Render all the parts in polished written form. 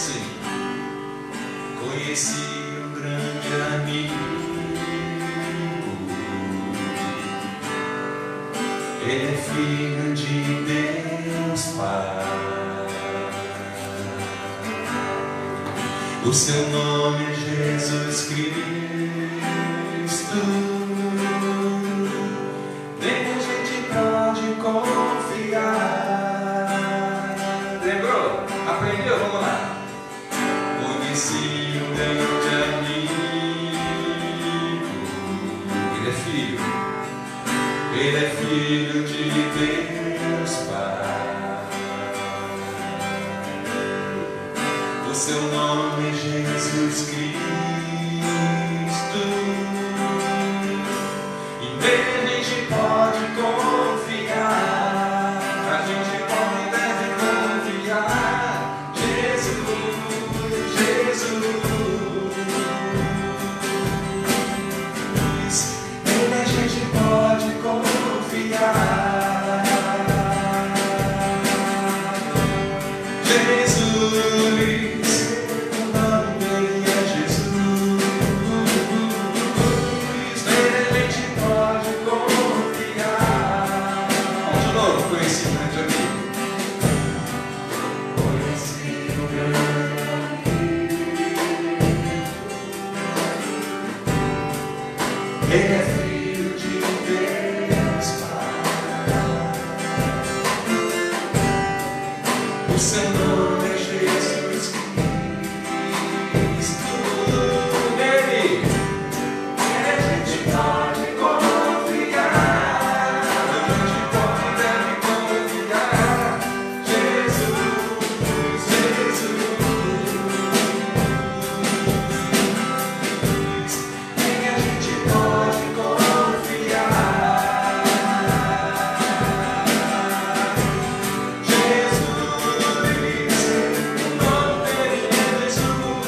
assim: conheci um grande amigo, ele é filho de Deus Pai. O seu nome é Jesus Cristo. Nele a gente pode confiar. Lembrou? Aprendeu? Vamos lá. Conheci um grande amigo. Ele é filho. Ele é filho de Deus Pai. O seu nome é Jesus Cristo. E nele a gente pode confiar. A gente pode e deve confiar. Jesus, Jesus. Nele a gente pode confiar. Jesus, o nome dele é Jesus. Nele a gente pode confiar. Vamos de novo, conheci um grande amigo. Conheci um grande amigo. Ele é filho de Deus Pai. O seu nome é Jesus Cristo. Nele a gente pode confiar. A gente pode e deve confiar. Jesus, Jesus. Nele a gente pode confiar. Jesus, o nome dele é Jesus.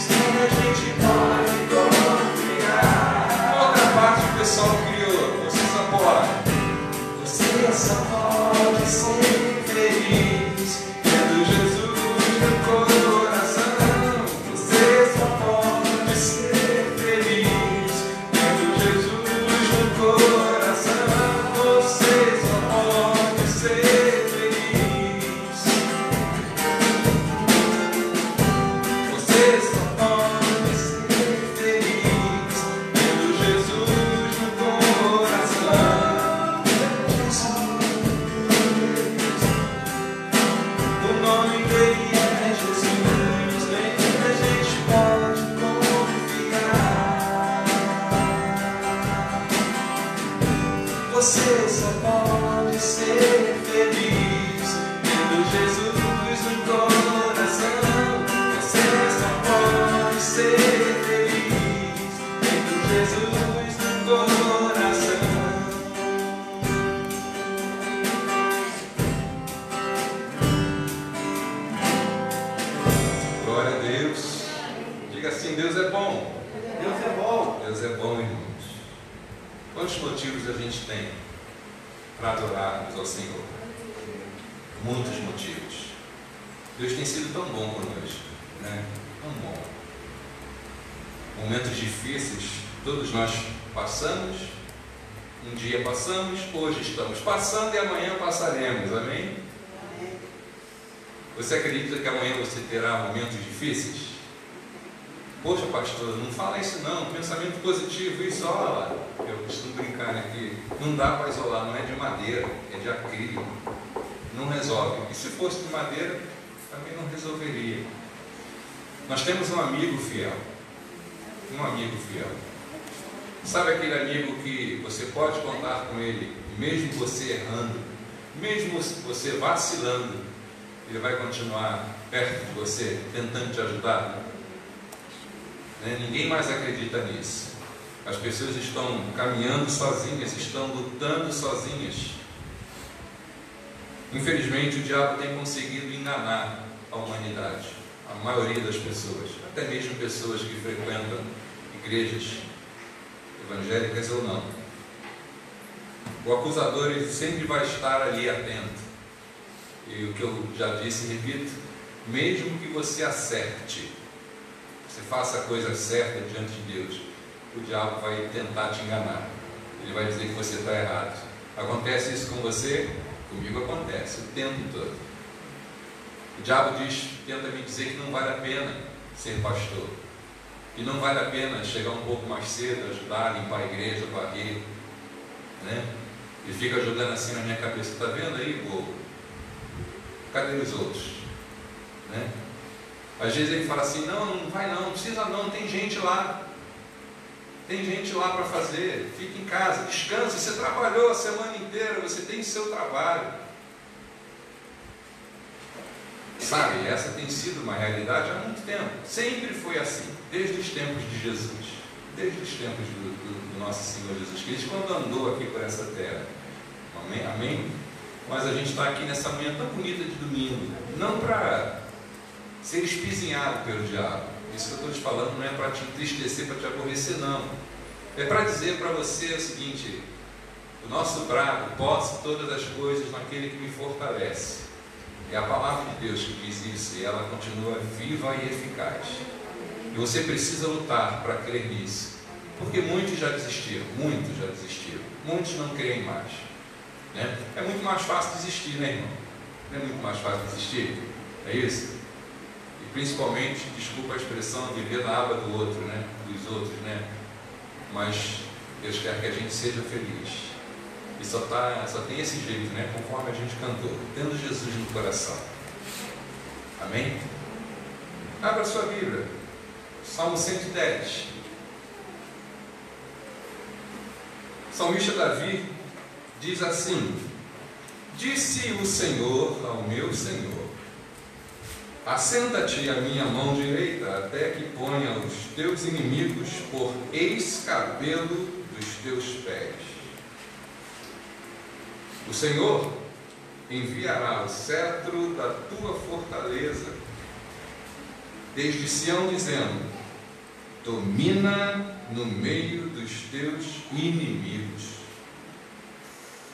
Nele a gente pode confiar. Outra parte que o pessoal criou, você só pode. Você só pode ser feliz tendo Jesus no coração. Você só pode ser feliz tendo Jesus no coração. Você só pode ser feliz. Você só pode ser feliz tendo Jesus no coração. O nome dele é Jesus. Nele a gente pode confiar. Você só pode ser feliz tendo Jesus no coração. Você só pode ser feliz tendo Jesus no coração. Glória a Deus. Diga assim: Deus é bom. Deus é bom. Deus é bom, irmãos. Quantos motivos a gente tem para adorarmos ao Senhor? Muitos motivos. Deus tem sido tão bom conosco, né? Tão bom. Momentos difíceis, todos nós passamos. Um dia passamos, hoje estamos passando e amanhã passaremos. Amém? Você acredita que amanhã você terá momentos difíceis? Poxa, pastor, não fala isso não, pensamento positivo, isso, olha lá, eu costumo brincar aqui, não dá para isolar, não é de madeira, é de acrílico, não resolve. E se fosse de madeira, também não resolveria. Nós temos um amigo fiel, sabe aquele amigo que você pode contar com ele, mesmo você errando, mesmo você vacilando, ele vai continuar perto de você, tentando te ajudar? Ninguém mais acredita nisso. As pessoas estão caminhando sozinhas, estão lutando sozinhas. Infelizmente, o diabo tem conseguido enganar a humanidade, a maioria das pessoas, até mesmo pessoas que frequentam igrejas evangélicas ou não. O acusador, ele sempre vai estar ali atento. E o que eu já disse e repito, mesmo que você acerte, você faça a coisa certa diante de Deus, o diabo vai tentar te enganar. Ele vai dizer que você está errado. Acontece isso com você? Comigo acontece o tempo todo. O diabo tenta me dizer que não vale a pena ser pastor, que não vale a pena chegar um pouco mais cedo, ajudar, limpar a igreja, varrer, né? Ele fica jogando assim na minha cabeça: está vendo aí, bobo? Cadê os outros? Né? Às vezes ele fala assim: não, não vai não precisa não, tem gente lá. Tem gente lá para fazer, fica em casa, descansa, você trabalhou a semana inteira, você tem seu trabalho. Sabe, essa tem sido uma realidade há muito tempo, sempre foi assim, desde os tempos de Jesus, desde os tempos do nosso Senhor Jesus Cristo, quando andou aqui por essa terra. Amém? Amém? Mas a gente está aqui nessa manhã tão bonita de domingo, não para ser espizinhado pelo diabo. Isso que eu estou te falando não é para te entristecer, para te aborrecer, não. É para dizer para você o seguinte: o nosso brado: posso todas as coisas naquele que me fortalece. É a palavra de Deus que diz isso, e ela continua viva e eficaz. E você precisa lutar para crer nisso, porque muitos já desistiram, muitos não creem mais, né? É muito mais fácil desistir, né, irmão? Não é muito mais fácil desistir? É isso? Principalmente, desculpa a expressão, viver na aba do outro, né? Dos outros, né? Mas Deus quer que a gente seja feliz. E só tem esse jeito, né? Conforme a gente cantou, tendo Jesus no coração. Amém? Abra sua Bíblia, Salmo 110. O salmista Davi diz assim: disse o Senhor ao meu Senhor: assenta-te à minha mão direita, até que ponha os teus inimigos por escabelo dos teus pés. O Senhor enviará o cetro da tua fortaleza desde Sião, dizendo: domina no meio dos teus inimigos.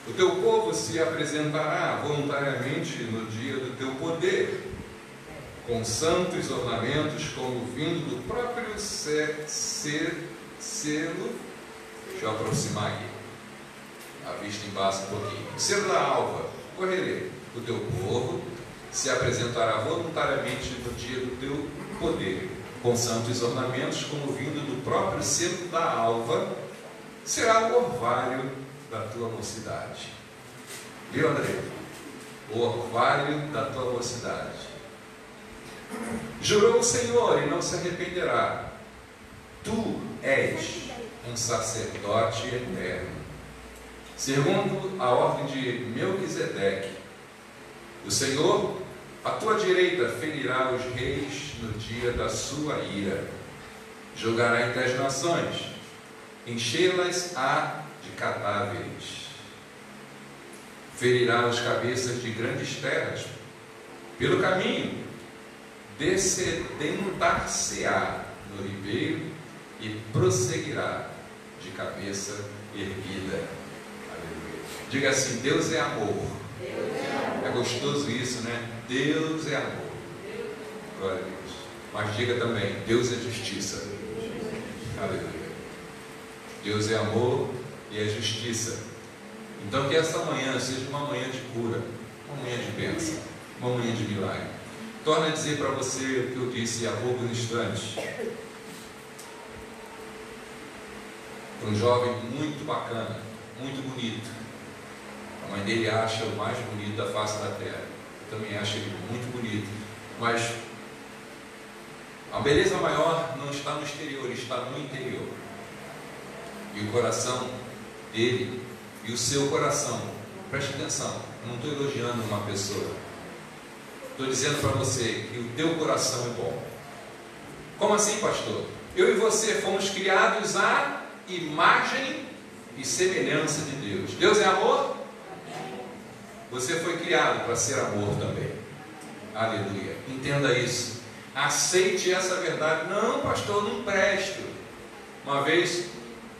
O teu povo se apresentará voluntariamente no dia do teu poder, com santos ornamentos, como vindo do próprio selo. Deixa eu aproximar aqui, a vista embaixo um pouquinho. O selo da alva, correrei. O teu povo se apresentará voluntariamente no dia do teu poder, com santos ornamentos, como vindo do próprio selo da alva, será o orvalho da tua mocidade. Viu, André? O orvalho da tua mocidade. Jurou o Senhor e não se arrependerá: tu és um sacerdote eterno, segundo a ordem de Melquisedeque. O Senhor, à tua direita, ferirá os reis no dia da sua ira, julgará entre as nações, enchê-las-á de cadáveres, ferirá os cabeças de grandes terras. Pelo caminho descedentar-se-á no ribeiro e prosseguirá de cabeça erguida. Aleluia. Diga assim: Deus é amor. É gostoso isso, né? Deus é amor. Glória a Deus. Mas diga também: Deus é justiça. Aleluia. Deus é amor e é justiça. Então que essa manhã seja uma manhã de cura, uma manhã de bênção, uma manhã de milagre. Torna a dizer para você o que eu disse há poucos instantes. Um jovem muito bacana, muito bonito. A mãe dele acha o mais bonito da face da terra. Eu também acho ele muito bonito. Mas a beleza maior não está no exterior, está no interior. E o coração dele e o seu coração, preste atenção, eu não estou elogiando uma pessoa, estou dizendo para você que o teu coração é bom. Como assim, pastor? Eu e você fomos criados à imagem e semelhança de Deus. Deus é amor? Você foi criado para ser amor também. Aleluia. Entenda isso. Aceite essa verdade. Não, pastor, não presto. Uma vez,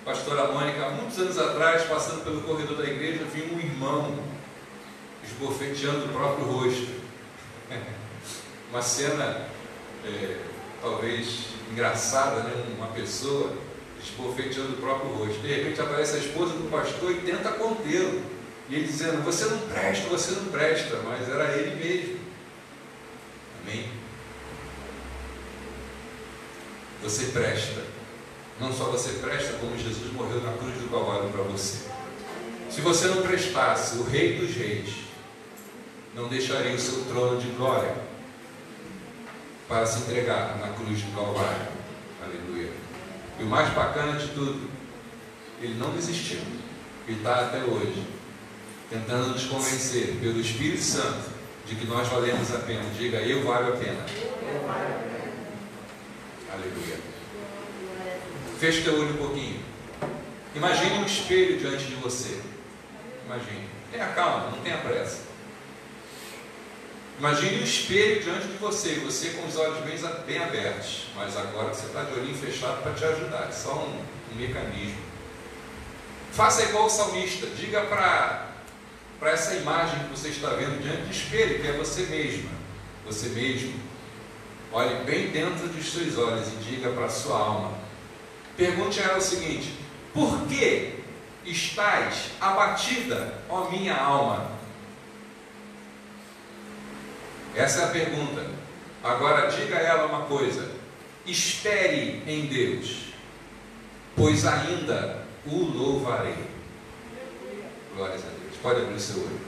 pastora Mônica, há muitos anos atrás, passando pelo corredor da igreja, vi um irmão esbofeteando o próprio rosto. Uma cena, talvez engraçada, né? Uma pessoa esbofeteando o próprio rosto. De repente aparece a esposa do pastor e tenta contê-lo. E ele dizendo: você não presta, mas era ele mesmo. Amém? Você presta. Não só você presta, como Jesus morreu na cruz do Calvário para você. Se você não prestasse, o Rei dos Reis não deixaria o seu trono de glória para se entregar na cruz do Calvário. Aleluia. E o mais bacana de tudo, ele não desistiu. Ele está até hoje tentando nos convencer pelo Espírito Santo de que nós valemos a pena. Diga: eu valho a pena. Aleluia. Feche teu olho um pouquinho. Imagine um espelho diante de você. Imagine. Tenha calma, não tenha pressa. Imagine um espelho diante de você, e você com os olhos bem abertos. Mas agora você está de olhinho fechado para te ajudar. É só um mecanismo. Faça igual o salmista. Diga para essa imagem que você está vendo diante do espelho, que é você mesma, você mesmo. Olhe bem dentro dos seus olhos e diga para a sua alma. Pergunte a ela o seguinte: por que estás abatida, ó minha alma? Essa é a pergunta. Agora diga a ela uma coisa: espere em Deus, pois ainda o louvarei. Glórias a Deus. Pode abrir o seu olho.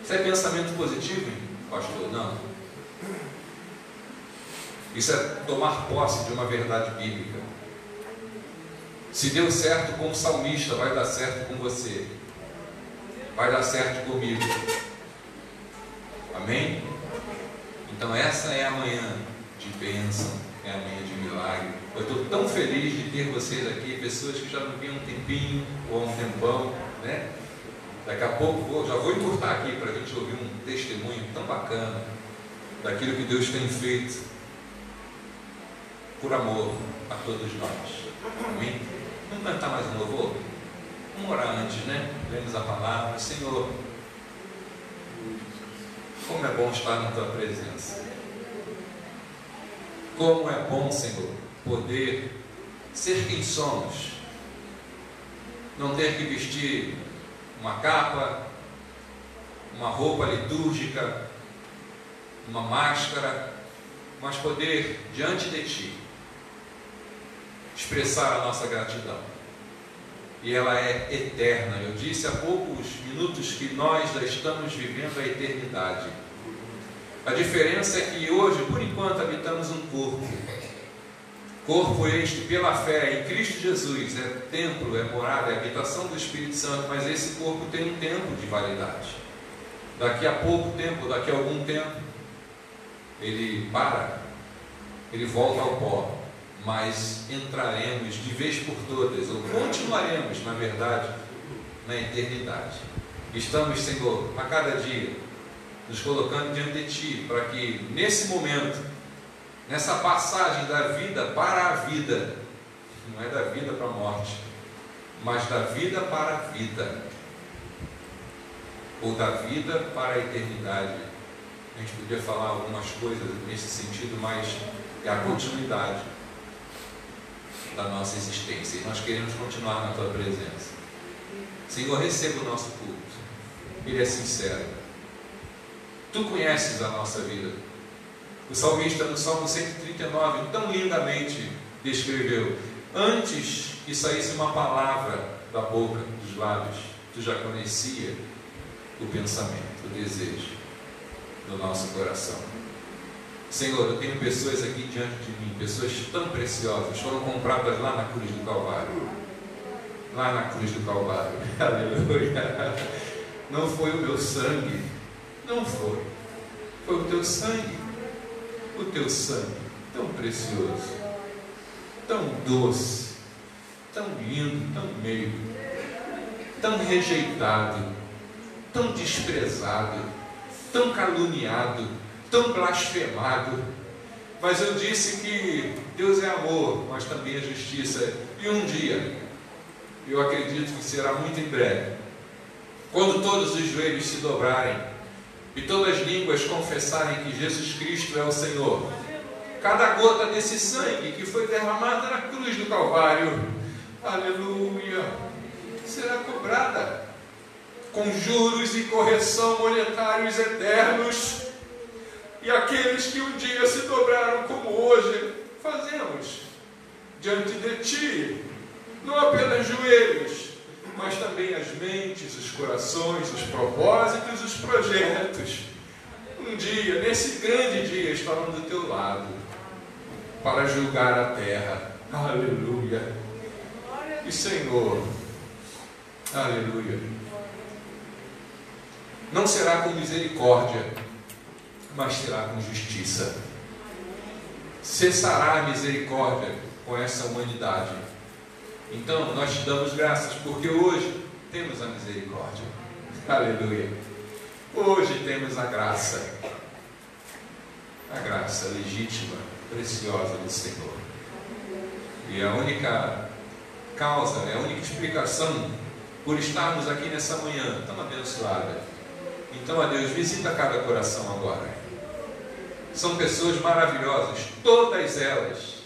Isso é pensamento positivo, hein, pastor? Não. Isso é tomar posse de uma verdade bíblica. Se deu certo com o salmista, vai dar certo com você. Vai dar certo comigo. Amém? Então essa é a manhã de bênção, é a manhã de milagre. Eu estou tão feliz de ter vocês aqui, pessoas que já não vinham um tempinho ou um tempão, né? Daqui a pouco já vou encurtar aqui para a gente ouvir um testemunho tão bacana daquilo que Deus tem feito por amor a todos nós. Amém? Vamos cantar mais um louvor? Vamos orar antes, né? Lemos a palavra. Senhor, como é bom estar na Tua presença. Como é bom, Senhor, poder ser quem somos. Não ter que vestir uma capa, uma roupa litúrgica, uma máscara, mas poder, diante de Ti, expressar a nossa gratidão. E ela é eterna. Eu disse há poucos minutos que nós já estamos vivendo a eternidade. A diferença é que hoje, por enquanto, habitamos um corpo. Corpo este, pela fé em Cristo Jesus, é templo, é morada, é habitação do Espírito Santo, mas esse corpo tem um tempo de validade. Daqui a pouco tempo, daqui a algum tempo, ele para, ele volta ao pó, mas entraremos de vez por todas, ou continuaremos, na verdade, na eternidade. Estamos, Senhor, a cada dia, nos colocando diante de Ti, para que nesse momento, nessa passagem da vida para a vida, não é da vida para a morte, mas da vida para a vida, ou da vida para a eternidade. A gente podia falar algumas coisas nesse sentido, mas é a continuidade da nossa existência, e nós queremos continuar na Tua presença. Senhor, receba o nosso culto. Ele é sincero. Tu conheces a nossa vida. O salmista no Salmo 139 tão lindamente descreveu: antes que saísse uma palavra da boca, dos lábios, tu já conhecia o pensamento, o desejo do nosso coração. Senhor, eu tenho pessoas aqui diante de mim, pessoas tão preciosas, foram compradas lá na cruz do Calvário. Lá na cruz do Calvário. Aleluia. Não foi o meu sangue, não foi. Foi o Teu sangue. O Teu sangue, tão precioso, tão doce, tão lindo, tão meigo, tão rejeitado, tão desprezado, tão caluniado, tão blasfemado. Mas eu disse que Deus é amor, mas também é justiça. E um dia, eu acredito que será muito em breve, Quando todos os joelhos se dobrarem e todas as línguas confessarem que Jesus Cristo é o Senhor, cada gota desse sangue que foi derramada na cruz do Calvário, aleluia, será cobrada com juros e correção monetários eternos. E aqueles que um dia se dobraram como hoje fazemos diante de Ti, não apenas joelhos, mas também as mentes, os corações, os propósitos, os projetos. Um dia, nesse grande dia, estarão do Teu lado para julgar a terra. Aleluia. E Senhor, aleluia, não será com misericórdia, mas será com justiça. Cessará a misericórdia com essa humanidade. Então, nós te damos graças, porque hoje temos a misericórdia. Aleluia. Hoje temos a graça legítima, preciosa do Senhor. E a única causa, a única explicação por estarmos aqui nessa manhã tão abençoada. Então, ó Deus, visita cada coração agora. São pessoas maravilhosas, todas elas.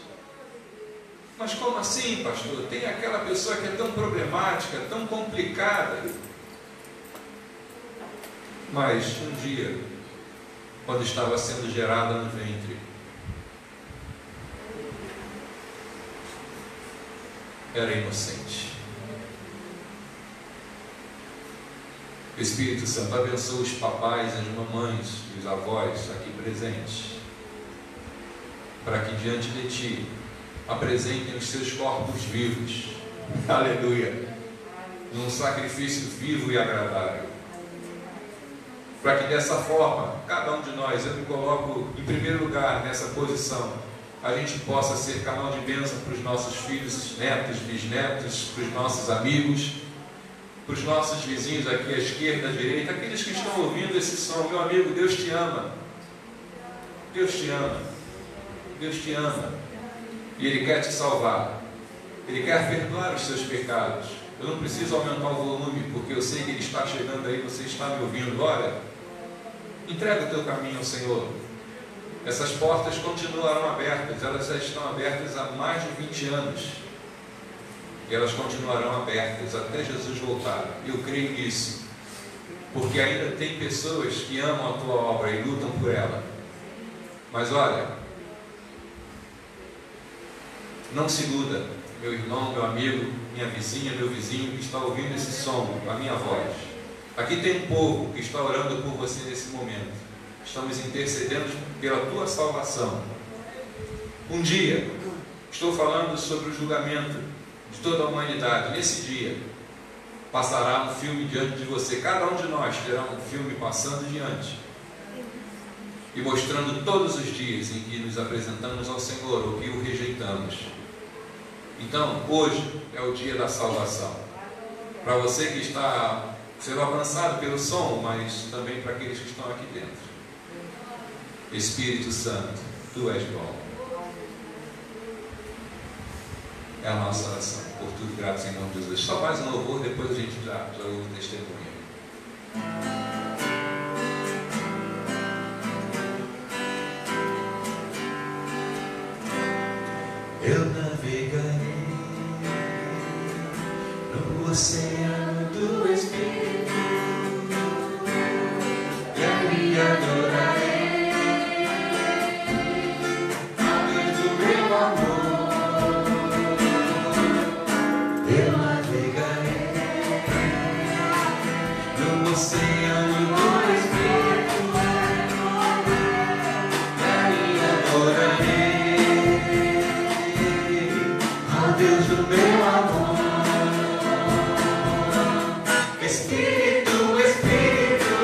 Mas como assim, pastor? Tem aquela pessoa que é tão problemática, tão complicada. Mas um dia, quando estava sendo gerada no ventre, era inocente. O Espírito Santo abençoa os papais, as mamães, os avós aqui presentes, para que diante de Ti apresentem os seus corpos vivos, aleluia, num sacrifício vivo e agradável, para que dessa forma, cada um de nós, eu me coloco em primeiro lugar nessa posição, a gente possa ser canal de bênção para os nossos filhos, netos, bisnetos, para os nossos amigos, para os nossos vizinhos aqui à esquerda, à direita, aqueles que estão ouvindo esse som. Meu amigo, Deus te ama, Deus te ama, Deus te ama, e Ele quer te salvar, Ele quer perdoar os seus pecados. Eu não preciso aumentar o volume, porque eu sei que Ele está chegando aí, você está me ouvindo. Olha, entrega o teu caminho ao Senhor. Essas portas continuarão abertas, elas já estão abertas há mais de 20 anos, e elas continuarão abertas até Jesus voltar. Eu creio nisso, porque ainda tem pessoas que amam a tua obra e lutam por ela. Mas olha, não se iluda, meu irmão, meu amigo, minha vizinha, meu vizinho que está ouvindo esse som, a minha voz. Aqui tem um povo que está orando por você nesse momento. Estamos intercedendo pela tua salvação. Um dia, estou falando sobre o julgamento de toda a humanidade. Nesse dia, passará um filme diante de você. Cada um de nós terá um filme passando diante e mostrando todos os dias em que nos apresentamos ao Senhor ou que o rejeitamos. Então, hoje é o dia da salvação. Para você que está sendo alcançado pelo som, mas também para aqueles que estão aqui dentro. Espírito Santo, Tu és bom. É a nossa oração. Por tudo, graças em nome de Jesus. Só mais um louvor, depois a gente já ouve o testemunho. Eu navegarei no oceano do Espírito e ali adorarei a Deus do meu amor. Eu navegarei no oceano do Espírito e ali adorarei Deus do meu amor. Espírito, Espírito,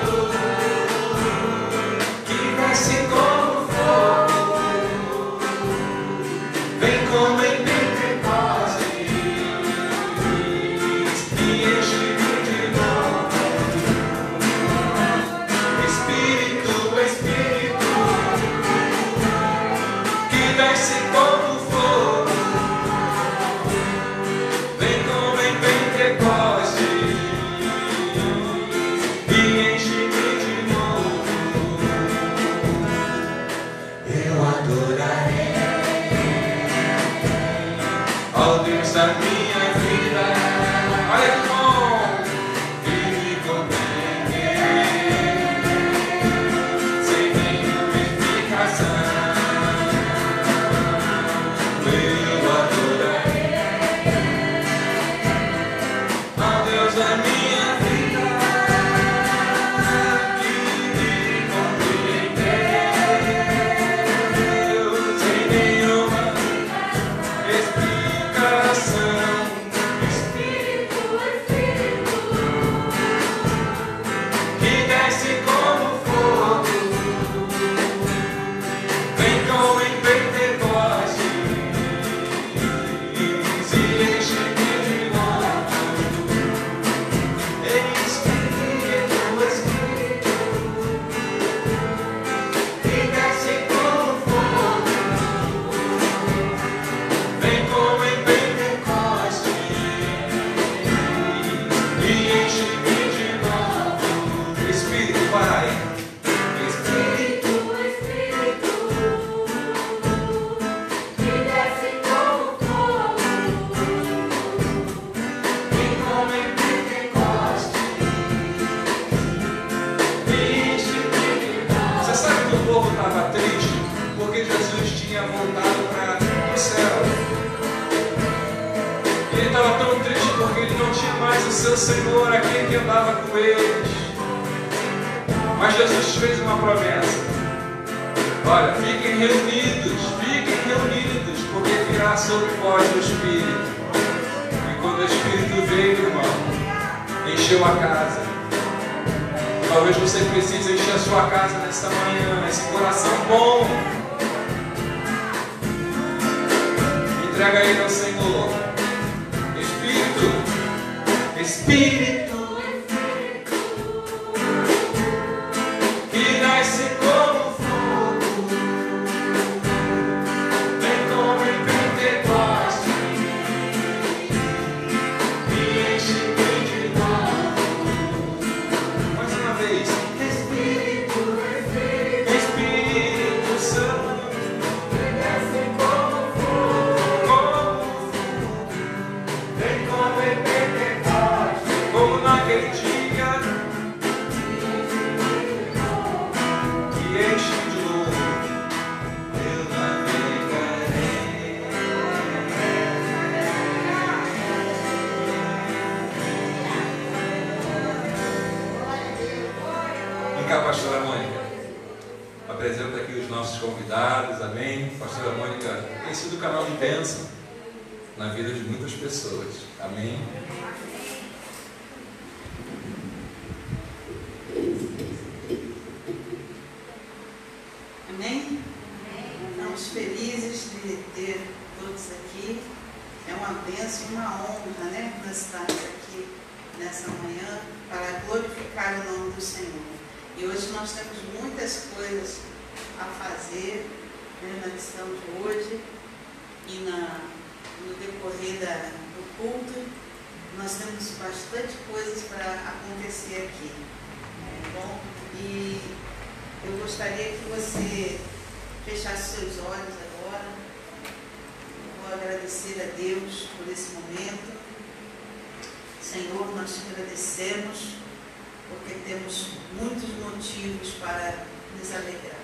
porque Jesus tinha voltado para o céu. E ele estava tão triste porque ele não tinha mais o seu Senhor, aquele que andava com eles. Mas Jesus fez uma promessa: olha, fiquem reunidos, porque virá sobre vós o Espírito. E quando o Espírito veio, irmão, encheu a casa. Talvez você precise encher a sua casa nesta manhã, esse coração bom. Entrega ele ao Senhor. Espírito, que nasce como fogo, vem como em Pentecoste, e enche-me de novo. Mais uma vez. Espírito Santo, que nasce como fogo, vem como em Pentecoste, como naquele dia, que enche de novo, eu navegarei. Vem cá, pastora Mônica, apresenta aqui os nossos convidados, amém? Pastora Mônica tem sido canal de bênção na vida de muitas pessoas, amém? Amém? Estamos felizes de ter todos aqui. É uma bênção e uma honra, né? Nós estarmos aqui nessa manhã para glorificar o nome do Senhor. E hoje nós temos muitas coisas a fazer, né, na lição de hoje e no decorrer do culto. Nós temos bastante coisas para acontecer aqui. Bom, e eu gostaria que você fechasse seus olhos agora. Eu vou agradecer a Deus por esse momento. Senhor, nós te agradecemos porque temos muitos motivos para nos alegrar.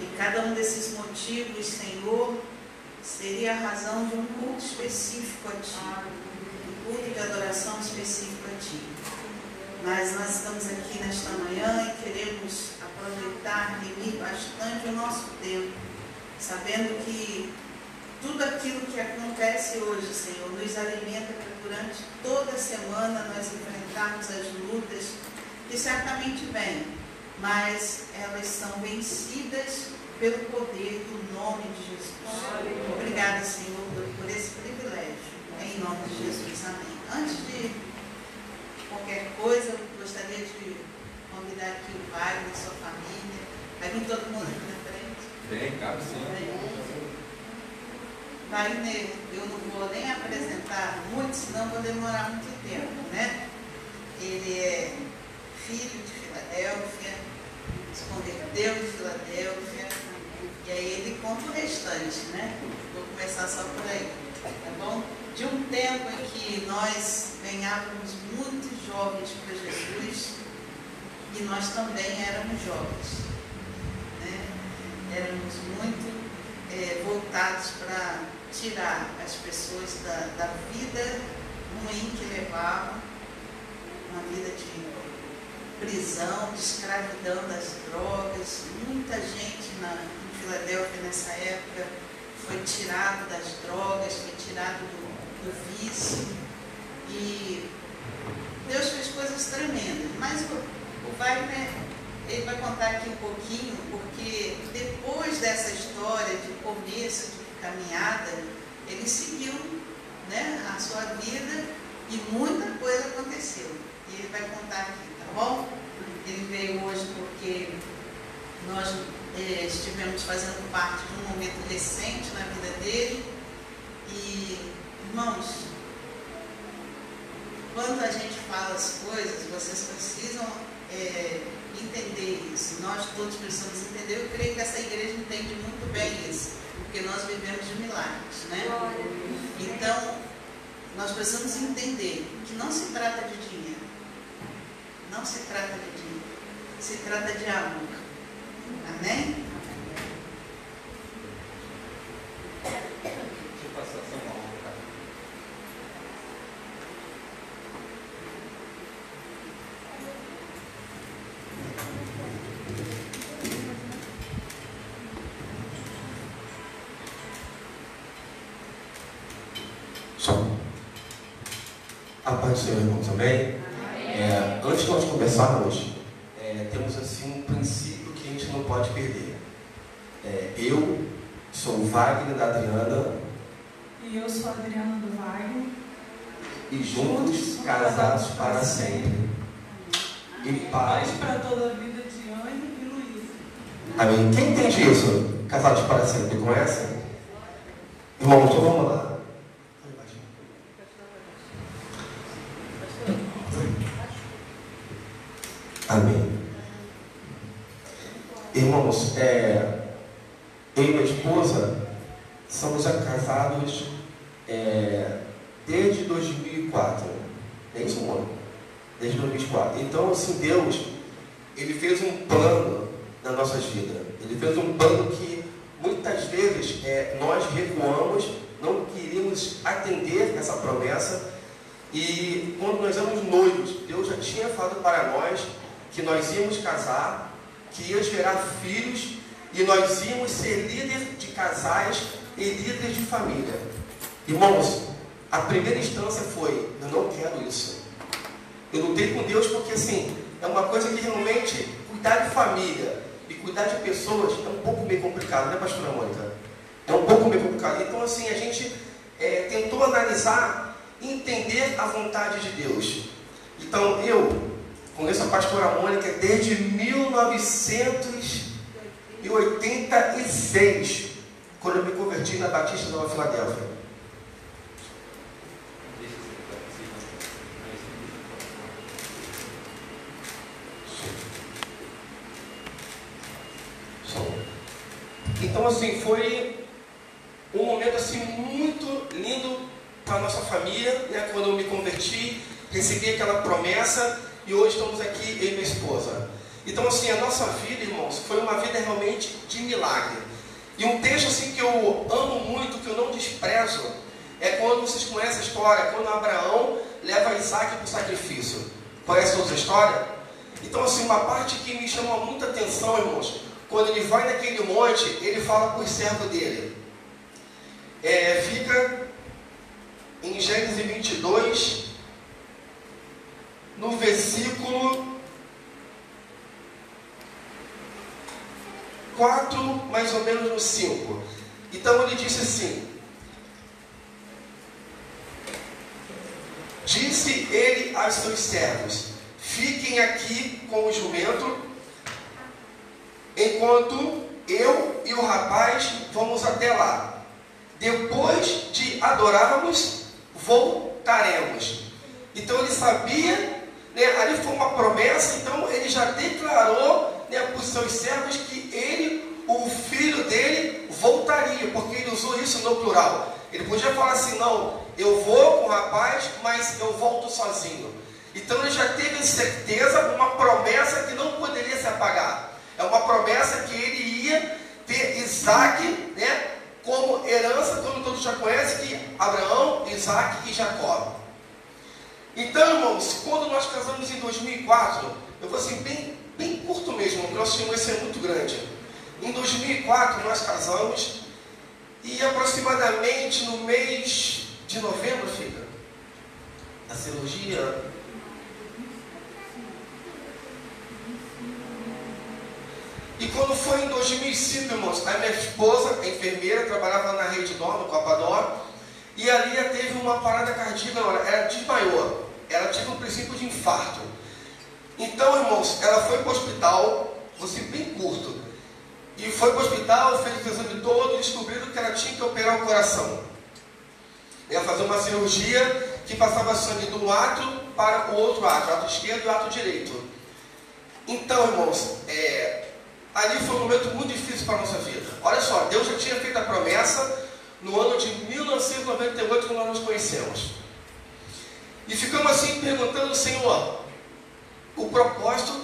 E cada um desses motivos, Senhor, seria a razão de um culto específico a Ti, um culto de adoração específico a Ti. Mas nós estamos aqui nesta manhã e queremos aproveitar, remir bastante o nosso tempo, sabendo que tudo aquilo que acontece hoje, Senhor, nos alimenta para durante toda a semana nós enfrentarmos as lutas que certamente vêm, mas elas são vencidas pelo poder do nome de Jesus. Obrigada, Senhor, por esse privilégio. Em nome de Jesus. Amém. Antes de qualquer coisa, eu gostaria de convidar aqui o Wagner e sua família. Vai vir todo mundo aqui na frente? Vem, cabe sim. Wagner, eu não vou nem apresentar muito, senão vou demorar muito tempo, né? Ele é filho de Filadélfia, se converteu em Filadélfia, e aí ele conta o restante, né? Vou começar só por aí, tá bom? De um tempo em que nós ganhávamos muitos jovens para Jesus, e nós também éramos jovens, né? Éramos muito voltados para tirar as pessoas da vida ruim que levavam, uma vida de prisão, de escravidão das drogas. Muita gente em Filadélfia nessa época foi tirado das drogas, foi tirado do vício, e Deus fez coisas tremendas. Mas o Wagner, ele vai contar aqui um pouquinho, porque depois dessa história de começo de caminhada, ele seguiu, né, a sua vida e muita coisa aconteceu. E ele vai contar aqui, tá bom? Ele veio hoje porque nós estivemos fazendo parte de um momento recente na vida dele. E, irmãos, quando a gente fala as coisas, vocês precisam entender isso. Nós todos precisamos entender. Eu creio que essa igreja entende muito bem isso, porque nós vivemos de milagres, né? Então, nós precisamos entender que não se trata de dinheiro, não se trata de dinheiro, se trata de amor. Amém? paz do Senhor, irmão, também. Antes de nós começarmos, temos assim um princípio que a gente não pode perder. Eu sou o Wagner da Adriana. E eu sou a Adriana do Wagner. E juntos casados para sempre. E paz para toda a vida de Anne e Luísa. Amém. Quem entende isso? Casados para sempre, conhece? Irmão, então vamos lá. Amém. Irmãos, eu e minha esposa somos casados desde 2004. É isso, amor? Desde 2004. Então, assim, Deus, Ele fez um plano na nossa vida. Ele fez um plano que muitas vezes nós recuamos, não queríamos atender essa promessa. E quando nós éramos noivos, Deus já tinha falado para nós que nós íamos casar, que ia gerar filhos e nós íamos ser líderes de casais e líderes de família. Irmãos, a primeira instância foi: eu não quero isso. Eu lutei com Deus porque assim, é uma coisa que realmente cuidar de família e cuidar de pessoas é um pouco meio complicado, né, pastora Mônica? É um pouco meio complicado. Então assim, a gente tentou analisar e entender a vontade de Deus. Então eu conheço a pastora Mônica desde 1986, quando eu me converti na Batista de Nova Filadélfia. Então assim, foi um momento assim muito lindo para a nossa família, né? Quando eu me converti, recebi aquela promessa. E hoje estamos aqui, eu e minha esposa. Então assim, a nossa vida, irmãos, foi uma vida realmente de milagre. E um texto assim que eu amo muito, que eu não desprezo, é quando vocês conhecem a história, quando Abraão leva Isaac para o sacrifício. Conhece toda a história? Então assim, uma parte que me chama muita atenção, irmãos, quando ele vai naquele monte, ele fala para o servo dele. Fica em Gênesis 22, no versículo 4, mais ou menos no 5. Então ele disse assim: disse ele aos seus servos: fiquem aqui com o jumento, enquanto eu e o rapaz vamos até lá. Depois de adorarmos, voltaremos. Então ele sabia, né, ali foi uma promessa, então ele já declarou, né, para os seus servos que ele, o filho dele, voltaria, porque ele usou isso no plural. Ele podia falar assim: não, eu vou com o rapaz, mas eu volto sozinho. Então ele já teve certeza, uma promessa que não poderia se apagar. É uma promessa que ele ia ter Isaac, né, como herança, como todos já conhecem, que Abraão, Isaac e Jacó. Então, irmãos, quando nós casamos em 2004, eu vou assim, bem curto mesmo, porque nosso testemunho é muito grande. Em 2004 nós casamos, e aproximadamente no mês de novembro, fica a cirurgia. E quando foi em 2005, irmãos, a minha esposa, a enfermeira, trabalhava na Rede Dó, no Copadó, e ali ela teve uma parada cardíaca, ela desmaiou, ela teve um princípio de infarto. Então, irmãos, ela foi para o hospital, vou ser bem curto, e foi para o hospital, fez o exame todo e descobriram que ela tinha que operar o coração. Ia fazer uma cirurgia que passava sangue de um átrio para o outro átrio, o átrio esquerdo e o átrio direito. Então, irmãos, ali foi um momento muito difícil para a nossa vida. Olha só, Deus já tinha feito a promessa no ano de 1998, quando nós nos conhecemos. E ficamos assim perguntando: Senhor, o propósito,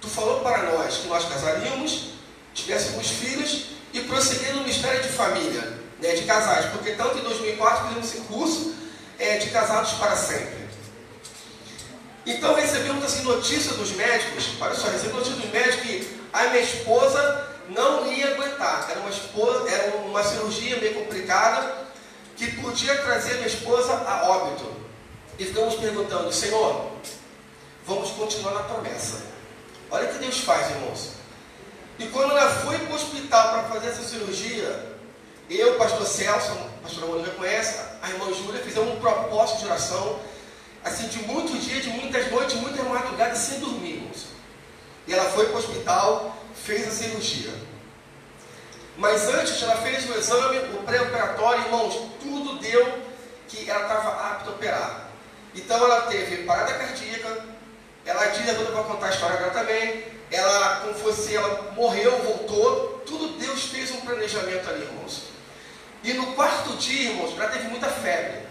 Tu falou para nós que nós casaríamos, tivéssemos filhos e prosseguir no mistério de família, né, de casais, porque tanto em 2004 fizemos esse curso de casados para sempre. Então recebemos assim notícia dos médicos, olha só, recebemos notícia dos médicos que a minha esposa não ia aguentar. Era uma cirurgia meio complicada que podia trazer minha esposa a óbito. E ficamos perguntando: Senhor, vamos continuar na promessa. Olha o que Deus faz, irmãos. E quando ela foi para o hospital para fazer essa cirurgia, eu, o pastor Celso, a pastora Mônica conhece, a irmã Júlia, fizemos um propósito de oração, assim, de muitos dias, de muitas noites, muitas madrugadas, sem dormir, irmãos. E ela foi para o hospital, fez a cirurgia. Mas antes, ela fez o exame, o pré-operatório, irmãos, tudo deu que ela estava apta a operar. Então ela teve parada cardíaca, ela diz, agora eu vou contar a história dela também, ela, como fosse, ela morreu, voltou, tudo Deus fez um planejamento ali, irmãos. E no quarto dia, irmãos, ela teve muita febre.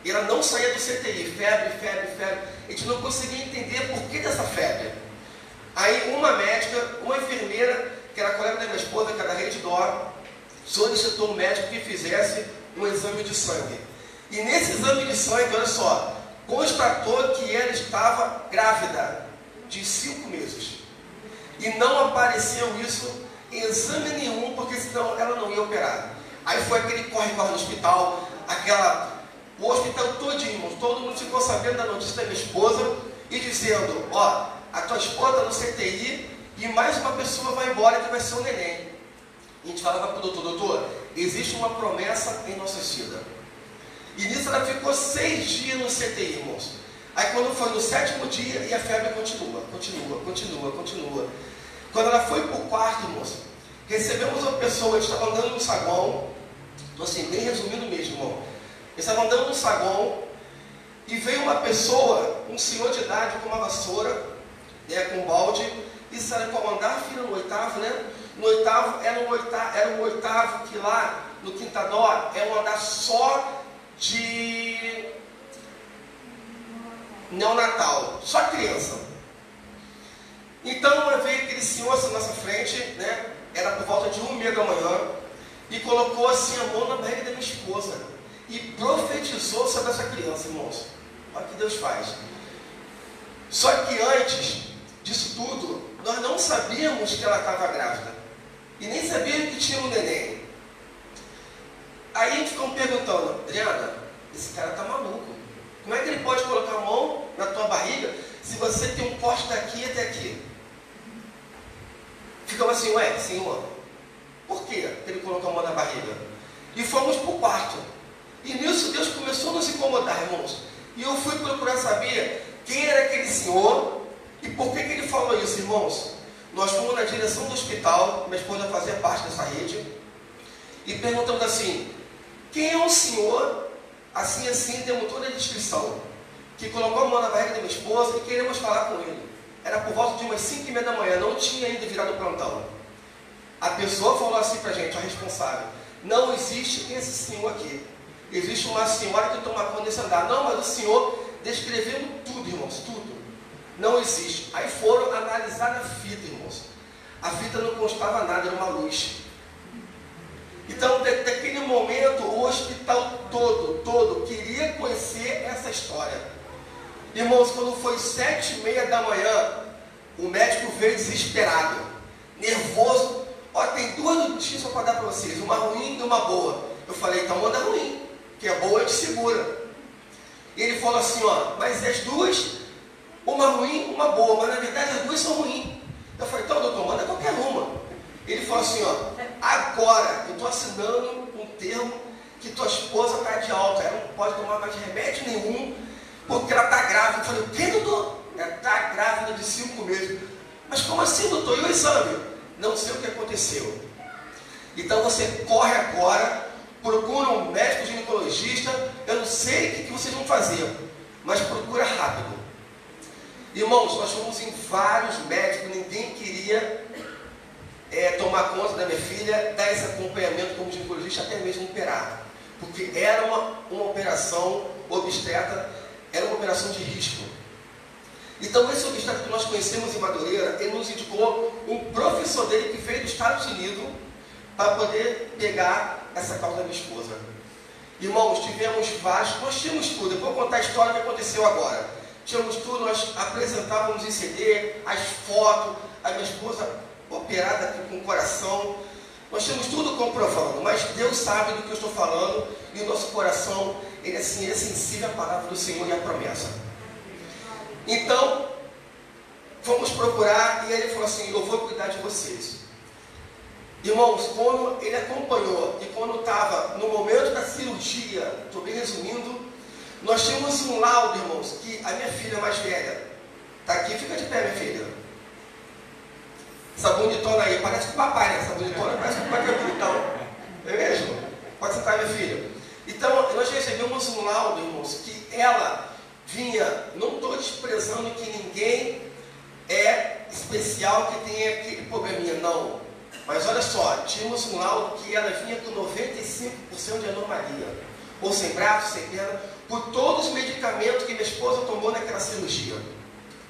E ela não saía do CTI, febre. A gente não conseguia entender por que dessa febre. Aí uma médica, uma enfermeira, que era colega da minha esposa, que era da Rede Dor, solicitou um médico que fizesse um exame de sangue. E nesse exame de sangue, olha só, constatou que ela estava grávida de 5 meses. E não apareceu isso em exame nenhum, porque senão ela não ia operar. Aí foi aquele corre-corre no hospital, o hospital todinho, irmãos, todo mundo ficou sabendo da notícia da minha esposa e dizendo: ó, a tua esposa está no CTI e mais uma pessoa vai embora que vai ser o neném. E a gente falava para o doutor: existe uma promessa em nossa vida. E nisso ela ficou 6 dias no CTI, irmãos. Aí quando foi no 7º dia, e a febre continua. Quando ela foi para o quarto, irmãos, recebemos uma pessoa, a gente estava andando no saguão, então assim, bem resumindo mesmo, irmão. Eles estavam andando no saguão e veio uma pessoa, um senhor de idade com uma vassoura, né, com um balde, e disseram: qual andar, filho? No 8º, né? No 8º, era um oitavo que lá no Quinta Dó é um andar só de neonatal, só criança. Então veio aquele senhor assim na nossa frente, né? Era por volta de 1h30 da manhã, e colocou assim a mão na barriga da minha esposa e profetizou sobre essa criança, irmãos. Olha o que Deus faz. Só que antes disso tudo, nós não sabíamos que ela estava grávida e nem sabíamos que tinha um neném. Aí a gente ficou perguntando: Adriana, esse cara está maluco. Como é que ele pode colocar a mão na tua barriga se você tem um corte daqui até aqui? Ficamos assim: ué, senhor, por que ele colocou a mão na barriga? E fomos para o quarto. E nisso Deus começou a nos incomodar, irmãos. E eu fui procurar saber quem era aquele senhor e por que ele falou isso, irmãos. Nós fomos na direção do hospital, minha esposa fazia parte dessa rede, e perguntamos assim: quem é o senhor, assim, demos toda a descrição, que colocou a mão na barriga da minha esposa e queremos falar com ele. Era por volta de umas 5h30 da manhã, não tinha ainda virado o plantão. A pessoa falou assim para a gente, a responsável: não existe esse senhor aqui. Existe uma senhora que toma conta desse andar. Não, mas o senhor descrevendo tudo, irmãos, tudo. Não existe. Aí foram analisar a fita, irmãos. A fita não constava nada, era uma luz. Então, daquele momento, o hospital todo queria conhecer essa história. Irmãos, quando foi 7h30 da manhã, o médico veio desesperado, nervoso. Ó, tem 2 notícias para dar para vocês, uma ruim e uma boa. Eu falei: então manda ruim, que é boa a gente segura. E ele falou assim: ó, mas as duas, uma ruim, uma boa, mas na verdade as duas são ruins. Eu falei: então doutor, manda qualquer uma. Ele falou assim: ó, agora eu estou assinando um termo que tua esposa está de alta, ela não pode tomar mais remédio nenhum, porque ela está grávida. Eu falei: o que, doutor? Ela está grávida de 5 meses. Mas como assim, doutor? E o exame? Não sei o que aconteceu. Então você corre agora, procura um médico ginecologista. Eu não sei o que vocês vão fazer, mas procura rápido. Irmãos, nós fomos em vários médicos, ninguém queria tomar conta da minha filha, dar esse acompanhamento como ginecologista, até mesmo operar, porque era uma operação obstetra, era uma operação de risco. Então esse obstetra que nós conhecemos em Madureira, ele nos indicou um professor dele que veio dos Estados Unidos para poder pegar essa causa da minha esposa. Irmãos, tivemos vários, nós tínhamos tudo. Eu vou contar a história que aconteceu agora. Tínhamos tudo, nós apresentávamos em CD, as fotos, a minha esposa operada aqui com o coração. Nós tínhamos tudo comprovando, mas Deus sabe do que eu estou falando e o nosso coração ele assim, é sensível à palavra do Senhor e à promessa. Então, fomos procurar e ele falou assim, eu vou cuidar de vocês. Irmãos, quando ele acompanhou e quando estava no momento da cirurgia, estou bem resumindo, nós tínhamos um laudo, irmãos, que a minha filha mais velha, está aqui, fica de pé, minha filha. Essa bonitona aí, parece com o papai, né? Essa bonitona parece com o papai que é bonitão. É mesmo? Pode sentar, minha filha. Então, nós recebemos um laudo, irmãos, que ela vinha, não estou desprezando que ninguém é especial, que tem aquele probleminha, não. Mas olha só, tínhamos um laudo que ela vinha com 95% de anomalia. Ou sem braço, sem perna, por todos os medicamentos que minha esposa tomou naquela cirurgia.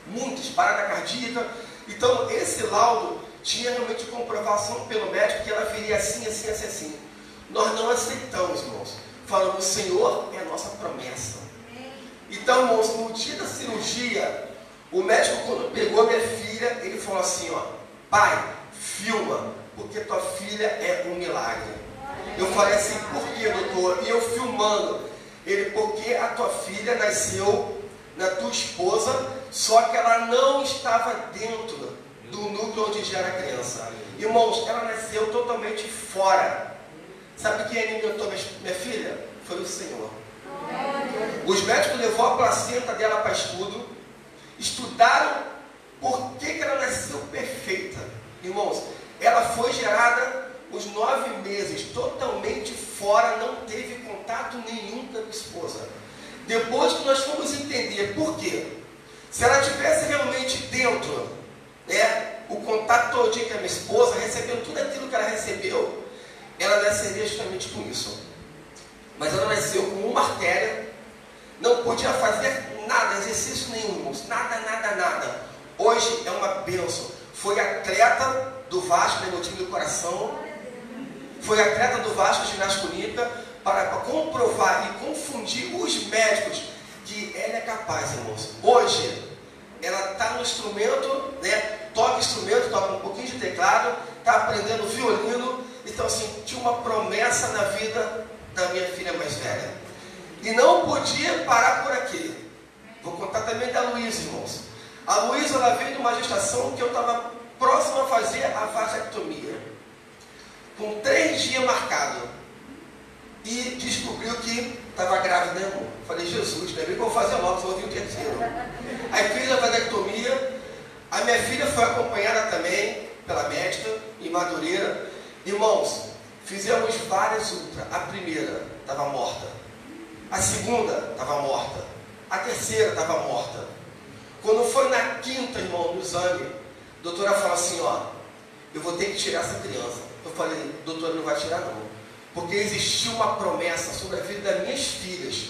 Muitos, parada cardíaca. Então, esse laudo tinha realmente comprovação pelo médico que ela viria assim, assim, assim, assim. Nós não aceitamos, irmãos. Falamos, o Senhor é a nossa promessa. Então, irmãos, no dia da cirurgia, o médico, quando pegou minha filha, ele falou assim, ó, pai, filma, porque tua filha é um milagre. Eu falei assim, por que, doutor? E eu filmando. Ele, porque a tua filha nasceu na tua esposa, só que ela não estava dentro do núcleo onde já era criança. Irmãos, ela nasceu totalmente fora. Sabe quem alimentou minha filha? Foi o Senhor. Os médicos levou a placenta dela para estudo, estudaram por que ela nasceu perfeita. Irmãos, ela foi gerada os 9 meses, totalmente fora, não teve contato nenhum com a esposa. Depois que nós fomos entender por quê, se ela tivesse realmente dentro, né, o contato todinho com a minha esposa, recebendo tudo aquilo que ela recebeu, ela nasceria justamente com isso. Mas ela nasceu com uma artéria, não podia fazer nada, exercício nenhum, irmãos, nada, nada, nada. Hoje é uma bênção. Foi atleta do Vasco, né, meu time do coração. Foi atleta do Vasco, ginástica olímpica, para comprovar e confundir os médicos que ela é capaz, irmãos. Hoje, ela está no instrumento, né, toca instrumento, toca um pouquinho de teclado, está aprendendo violino. Então, assim, tinha uma promessa na vida da minha filha mais velha. E não podia parar por aqui. Vou contar também da Luísa, irmãos. A Luísa, ela veio de uma gestação que eu estava próximo a fazer a vasectomia. Com 3 dias marcado. E descobriu que estava grávida, né, irmão? Falei, Jesus, né? Eu vou fazer logo, só vou vir o terceiro. Aí fiz a vasectomia. A minha filha foi acompanhada também pela médica, em Madureira. Irmãos, fizemos várias ultra. A primeira estava morta. A segunda estava morta. A terceira estava morta. Quando foi na quinta, irmão, no exame, a doutora falou assim, ó, eu vou ter que tirar essa criança. Eu falei, doutora, não vai tirar não. Porque existia uma promessa sobre a vida das minhas filhas.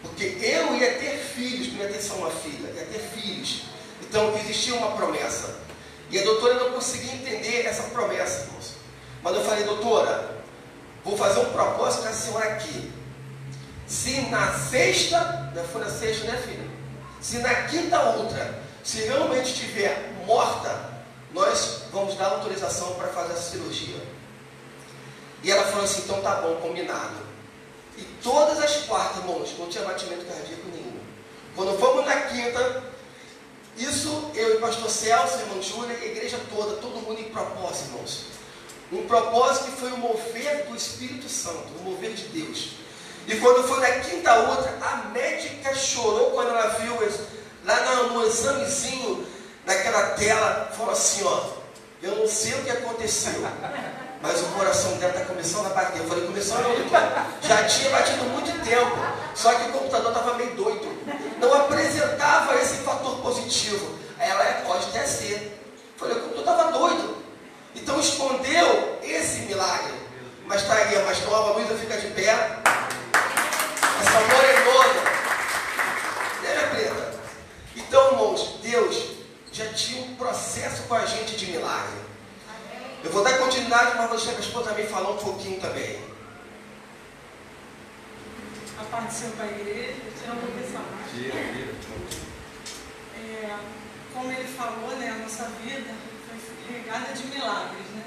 Porque eu ia ter filhos, não ia ter só uma filha, ia ter filhos. Então existia uma promessa. E a doutora não conseguia entender essa promessa, irmãos. Mas eu falei, doutora, vou fazer um propósito com a senhora aqui. Se na sexta, não foi na sexta, né, filha? Se na quinta ultra, se realmente estiver morta, nós vamos dar autorização para fazer a cirurgia. E ela falou assim, então tá bom, combinado. E todas as quartas, irmãos, não tinha batimento cardíaco nenhum. Quando fomos na quinta, isso eu e o pastor Celso, irmão Júlia, e a igreja toda, todo mundo em propósito, irmãos. Um propósito que foi o mover do Espírito Santo, o mover de Deus. E quando foi na quinta outra, a médica chorou quando ela viu lá no examezinho, naquela tela, falou assim, ó, eu não sei o que aconteceu, mas o coração dela está começando a bater. Eu falei, começou não, doutor. Já tinha batido muito tempo, só que o computador estava meio doido. Não apresentava esse fator positivo. Aí ela, pode até ser. Eu falei, o computador estava doido. Então escondeu esse milagre. Mas está aí, a mais nova, a Luísa fica de pé. Essa morenona. Né, minha preta? Então, irmãos, Deus já tinha um processo com a gente de milagre. Eu vou dar continuidade, mas vou deixar a esposa também falar um pouquinho também. A parte de ser para a igreja, tirar um pouco essa parte. Como ele falou, né, a nossa vida foi regada de milagres, né?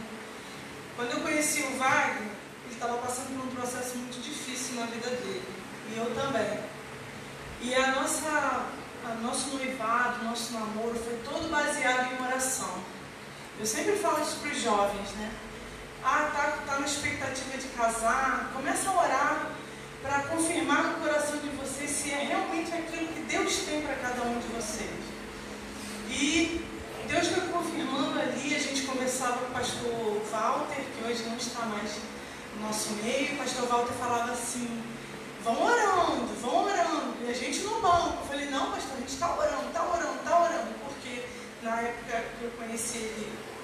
Quando eu conheci o Wagner, ele estava passando por um processo muito difícil na vida dele. E eu também. E nosso noivado, nosso namoro foi todo baseado em oração. Eu sempre falo isso para os jovens, né? Tá na expectativa de casar, começa a orar para confirmar no coração de vocês se é realmente aquilo que Deus tem para cada um de vocês. E Deus foi confirmando ali, a gente conversava com o pastor Walter, que hoje não está mais no nosso meio. O pastor Walter falava assim: vão orando, e a gente no banco. Eu falei: não, pastor, a gente está orando, porque na época que eu conheci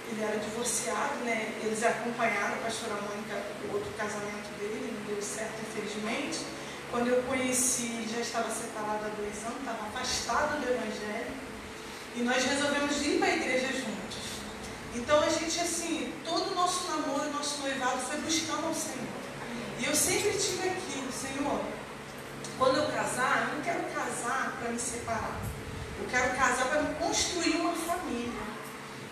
ele era divorciado, né? Eles acompanharam a pastora Mônica, o outro casamento dele, não deu certo, infelizmente. Quando eu conheci, já estava separado há 2 anos, estava afastado do Evangelho, e nós resolvemos ir para a igreja juntos. Então a gente, assim, todo o nosso namoro, nosso noivado foi buscando ao Senhor. E eu sempre tive aquilo: Senhor, quando eu casar, eu não quero casar para me separar. Eu quero casar para me construir uma família,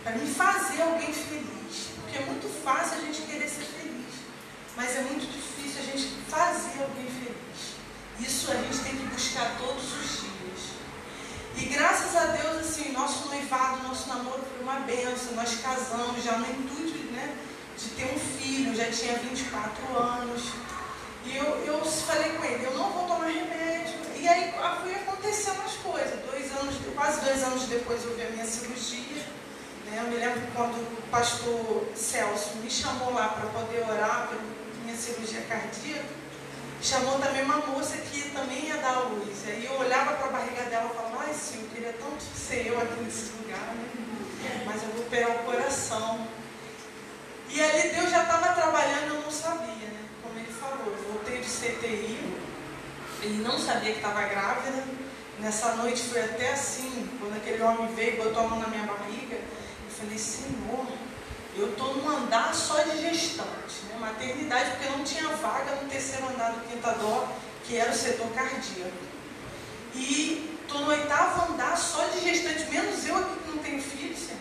para me fazer alguém feliz. Porque é muito fácil a gente querer ser feliz, mas é muito difícil a gente fazer alguém feliz. Isso a gente tem que buscar todos os dias. E graças a Deus, assim, nosso noivado, nosso namoro foi uma bênção. Nós casamos já no intuito, né, de ter um filho. Eu já tinha 24 anos. E eu falei com ele: eu não vou tomar remédio. E aí foi acontecendo as coisas. Quase 2 anos depois houve a minha cirurgia. Eu me lembro quando o pastor Celso me chamou lá para poder orar pela minha cirurgia cardíaca, chamou também uma moça que também ia dar a luz. Aí eu olhava para a barriga dela e falava: ai, sim, eu queria tanto ser eu aqui nesse lugar, né? Mas eu vou operar o coração. E ali Deus já estava trabalhando, eu não sabia, né? Como ele falou, eu voltei de CTI, ele não sabia que estava grávida. Nessa noite foi até assim, quando aquele homem veio e botou a mão na minha barriga, eu falei: Senhor, eu estou num andar só de gestante, né? Maternidade, porque não tinha vaga no 3º andar do Quintador, que era o setor cardíaco. E estou no 8º andar só de gestante, menos eu aqui que não tenho filho, Senhor.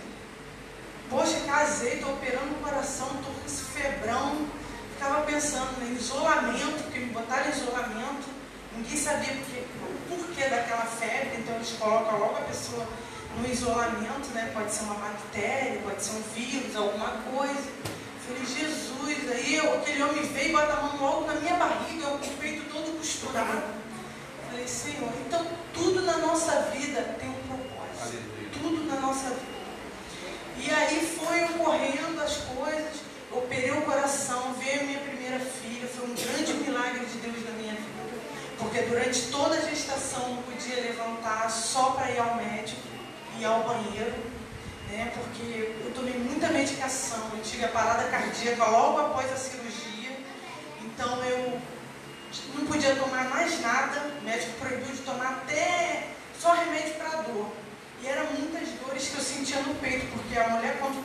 Poxa, casei, estou operando o coração, estou com esse febrão. Ficava pensando em isolamento, porque me botaram em isolamento. Ninguém sabia o porquê daquela febre, então eles colocam logo a pessoa no isolamento, né? Pode ser uma bactéria, pode ser um vírus, alguma coisa. Eu falei: Jesus, aí aquele homem veio e bota a mão logo na minha barriga, eu com o peito todo costurado. Eu falei: Senhor, então tudo na nossa vida tem um propósito. Tudo na nossa vida. E aí foi ocorrendo as coisas, operei o coração, veio minha primeira filha, foi um grande milagre de Deus na minha vida. Porque durante toda a gestação não podia levantar só para ir ao médico, ir ao banheiro, né? Porque eu tomei muita medicação, eu tive a parada cardíaca logo após a cirurgia, então eu não podia tomar mais nada, o médico proibiu de tomar até só remédio para dor. E eram muitas dores que eu sentia no peito, porque a mulher quando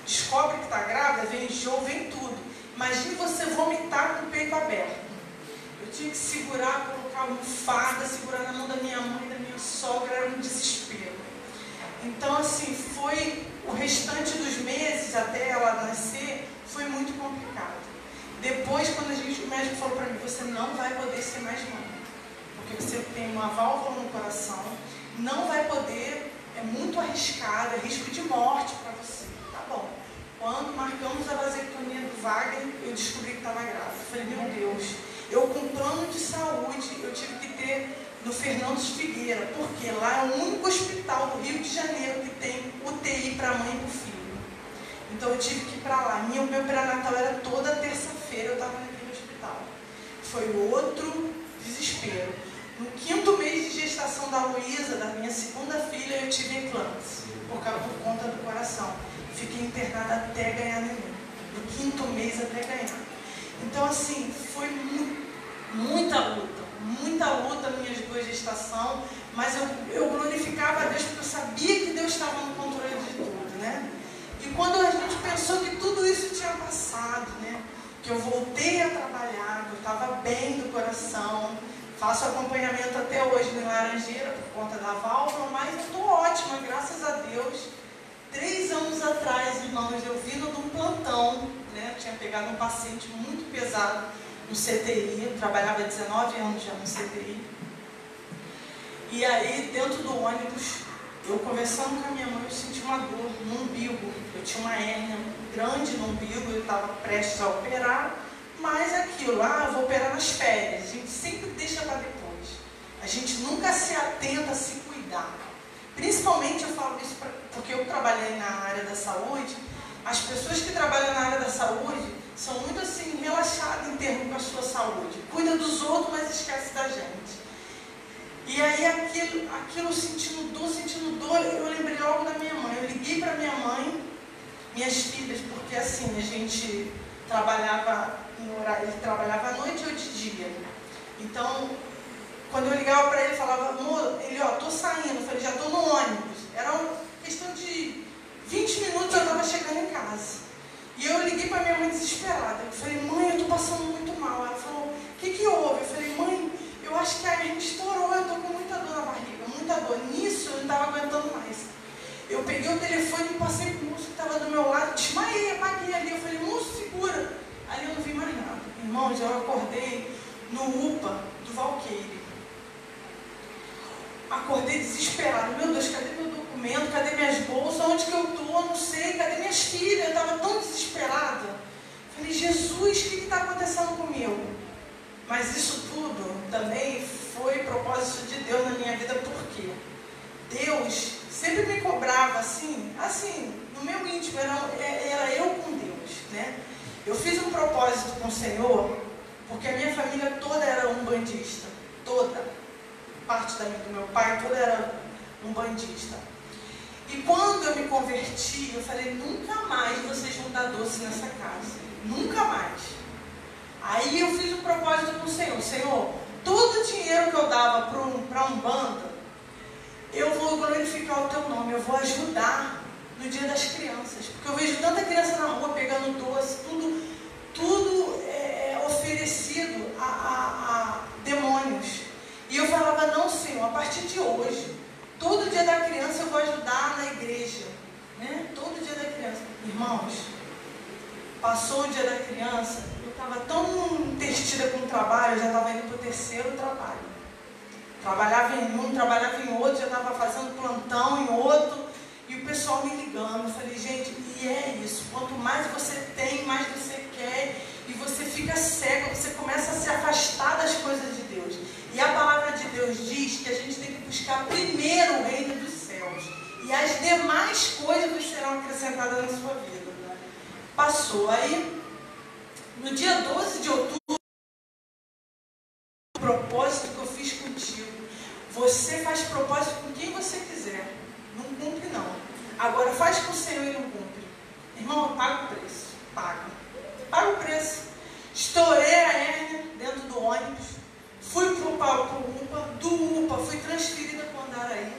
descobre que está grávida, vem enjoo, vem tudo. Imagine você vomitar com o peito aberto. Eu tinha que segurar, colocar almofada, segurar na mão da minha mãe, da minha sogra, era um desespero. Então, assim, foi o restante dos meses até ela nascer, foi muito complicado. Depois, quando o médico falou para mim: você não vai poder ser mais mãe, porque você tem uma válvula no coração, não vai poder, é muito arriscado, é risco de morte para você. Tá bom. Quando marcamos a vasectomia do Wagner, eu descobri que estava grávida. Eu falei: meu Deus, eu com plano de saúde, eu tive que ter no Fernandes Figueira, porque lá é o único hospital do Rio de Janeiro que tem UTI para mãe e para o filho. Então eu tive que ir para lá. Meu pré-natal era toda terça-feira, eu estava naquele hospital. Foi outro desespero. No 5º mês de gestação da Luísa, da minha segunda filha, eu tive eclâmpsia, por conta do coração. Fiquei internada até ganhar neném. No 5º mês até ganhar. Então, assim, foi muita luta nas minhas 2 gestações, mas eu glorificava a Deus porque eu sabia que Deus estava no controle de tudo, né? E quando a gente pensou que tudo isso tinha passado, né? Que eu voltei a trabalhar, que eu estava bem do coração, faço acompanhamento até hoje em Laranjeira por conta da válvula, mas eu estou ótima, graças a Deus. 3 anos atrás, irmãos, eu vindo de um plantão, né? Eu tinha pegado um paciente muito pesado no CTI, eu trabalhava 19 anos já no CTI. E aí, dentro do ônibus, eu conversando com a minha mãe, eu senti uma dor no umbigo. Eu tinha uma hérnia grande no umbigo, eu estava prestes a operar, mas aquilo, eu vou operar nas férias. A gente sempre deixa para depois. A gente nunca se atenta a se cuidar. Principalmente eu falo isso porque eu trabalhei na área da saúde. As pessoas que trabalham na área da saúde são muito assim, relaxadas em termos com a sua saúde. Cuida dos outros, mas esquece da gente. E aí aquilo sentindo dor, eu lembrei logo da minha mãe. Eu liguei para minha mãe, minhas filhas, porque assim, a gente trabalhava em horário, ele trabalhava à noite ou de dia. Então, quando eu ligava para ele, falava, amor, ele, tô saindo. Eu falei, já estou no ônibus. Era uma questão de 20 minutos eu estava chegando em casa. E eu liguei para minha mãe desesperada. Eu falei, mãe, eu estou passando muito mal. Ela falou, o que houve? Eu falei, mãe, eu acho que a hernia estourou, eu estou com muita dor na barriga, muita dor. Nisso eu não estava aguentando mais. Eu peguei o telefone e passei para o moço que estava do meu lado, desmaiei, apaguei ali. Eu falei, moço, segura. Ali eu não vi mais nada. Irmãos, eu acordei no UPA do Valqueire. Acordei desesperado. Meu Deus, cadê meu documento? Cadê minhas bolsas? Onde que eu estou? Não sei. Cadê minhas filhas? Eu estava tão desesperada. Falei, Jesus, o que está acontecendo comigo? Mas isso tudo também foi propósito de Deus na minha vida, porque Deus sempre me cobrava assim, no meu íntimo, era eu com Deus, né? Eu fiz um propósito com o Senhor, porque a minha família toda era umbandista, toda, parte do meu pai, toda era umbandista. E quando eu me converti, eu falei, nunca mais vocês vão dar doce nessa casa, nunca mais. Aí eu fiz um propósito com o Senhor. Senhor, todo o dinheiro que eu dava para Umbanda, eu vou glorificar o teu nome, eu vou ajudar no dia das crianças. Porque eu vejo tanta criança na rua pegando doce, tudo oferecido a demônios. E eu falava, não, Senhor, a partir de hoje, todo dia da criança eu vou ajudar na igreja. Né? Todo dia da criança. Irmãos, passou o dia da criança, eu estava tão entretida com o trabalho, eu já estava indo para o 3º trabalho. Trabalhava em um, trabalhava em outro, já estava fazendo plantão em outro, e o pessoal me ligando. Eu falei, gente, e é isso, quanto mais você tem, mais você quer, e você fica cego, você começa a se afastar das coisas de Deus. E a palavra de Deus diz que a gente tem que buscar primeiro o reino dos céus, e as demais coisas serão acrescentadas na sua vida. Passou. Aí, no dia 12 de outubro, o propósito que eu fiz contigo, você faz propósito com quem você quiser, não cumpre não. Agora faz com o Senhor e não cumpre. Irmão, eu pago o preço, pago o preço. Estourei a hérnia dentro do ônibus, fui para o UPA, do UPA fui transferida para o Andaraí,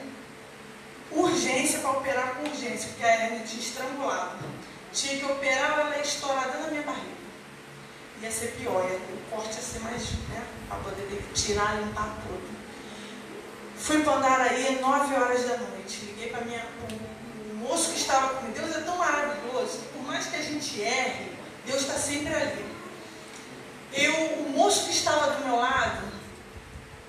urgência, para operar com urgência, porque a hérnia tinha estrangulado. Tinha que operar, ela ia estourar dentro da minha barriga. Ia ser pior, o corte ia ser mais, né, para poder tirar e limpar tudo. Fui para Andaraí, 9 horas da noite. Liguei para o moço que estava comigo. Deus é tão maravilhoso, que por mais que a gente erre, Deus está sempre ali. O moço que estava do meu lado,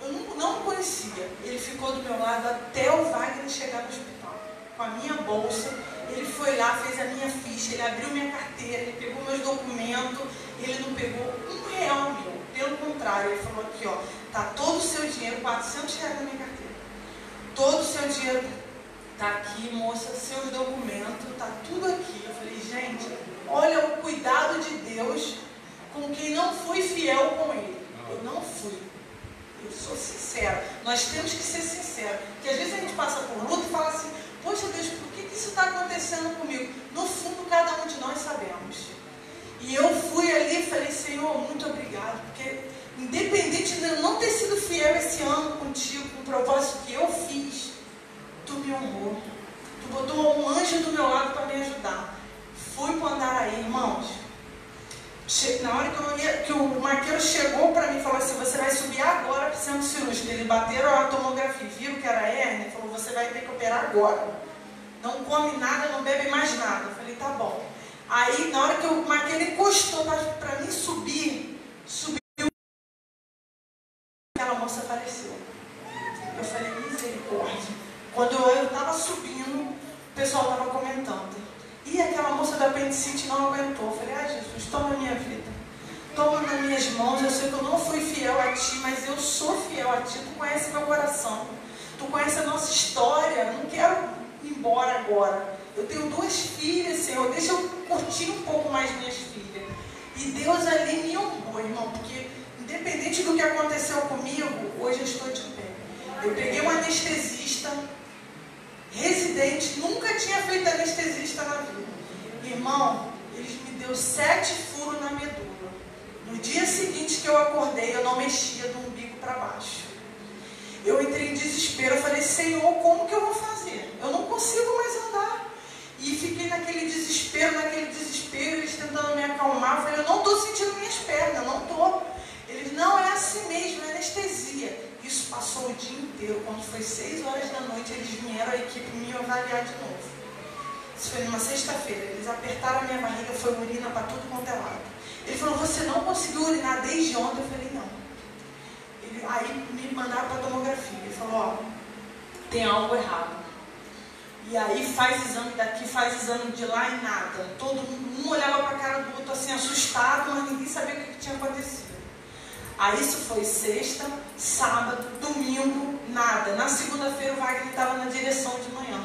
eu não conhecia. Ele ficou do meu lado até o Wagner chegar no hospital. Com a minha bolsa, ele foi lá, fez a minha ficha, ele abriu minha carteira, ele pegou meus documentos, ele não pegou R$1 meu. Pelo contrário, ele falou aqui, tá todo o seu dinheiro, R$400 na minha carteira. Todo o seu dinheiro tá aqui, moça, seus documentos, tá tudo aqui. Eu falei, gente, olha o cuidado de Deus com quem não foi fiel com Ele. Eu não fui. Eu sou sincera. Nós temos que ser sinceros. Porque às vezes a gente passa por luta e fala assim, poxa Deus, por que isso está acontecendo comigo? No fundo, cada um de nós sabemos. E eu fui ali e falei, Senhor, muito obrigado. Porque independente de eu não ter sido fiel esse ano contigo, com o propósito que eu fiz, tu me honrou. Tu botou um anjo do meu lado para me ajudar. Fui para o Andaraí, irmãos. Na hora que o marqueiro chegou para mim e falou assim, você vai subir agora para o centro cirúrgico. Eles bateram a tomografia, viram que era hérnia, e falou, você vai ter que operar agora. Não come nada, não bebe mais nada. Eu falei, tá bom. Aí, na hora que o marqueiro encostou para mim subir da apendicite não aguentou. Eu falei, Jesus, toma a minha vida. Toma nas minhas mãos. Eu sei que eu não fui fiel a Ti, mas eu sou fiel a Ti. Tu conhece meu coração. Tu conhece a nossa história. Eu não quero ir embora agora. Eu tenho 2 filhas, Senhor. Deixa eu curtir um pouco mais minhas filhas. E Deus ali me honrou, irmão. Porque independente do que aconteceu comigo, hoje eu estou de pé. Eu peguei um anestesista residente, nunca tinha feito anestesista na vida. Irmão, eles me deu 7 furos na medula. No dia seguinte que eu acordei, eu não mexia do umbigo para baixo. Eu entrei em desespero, eu falei, Senhor, como que eu vou fazer? Eu não consigo mais andar. E fiquei naquele desespero, eles tentando me acalmar. Eu falei, eu não estou sentindo minhas pernas, não estou. Eles, não, é assim mesmo, é anestesia. Isso passou o dia inteiro. Quando foi 6 horas da noite, eles vieram, a equipe me avaliar de novo. Isso foi numa sexta-feira. Eles apertaram a minha barriga, foi urina para tudo quanto é lado. Ele falou, você não conseguiu urinar desde ontem? Eu falei, não. Aí me mandaram para a tomografia. Ele falou, ó, tem algo errado. E aí faz exame daqui, faz exame de lá e nada. Todo mundo, um olhava para a cara do outro assim, assustado, mas ninguém sabia o que tinha acontecido. Aí isso foi sexta, sábado, domingo, nada. Na segunda-feira o Wagner estava na direção de manhã.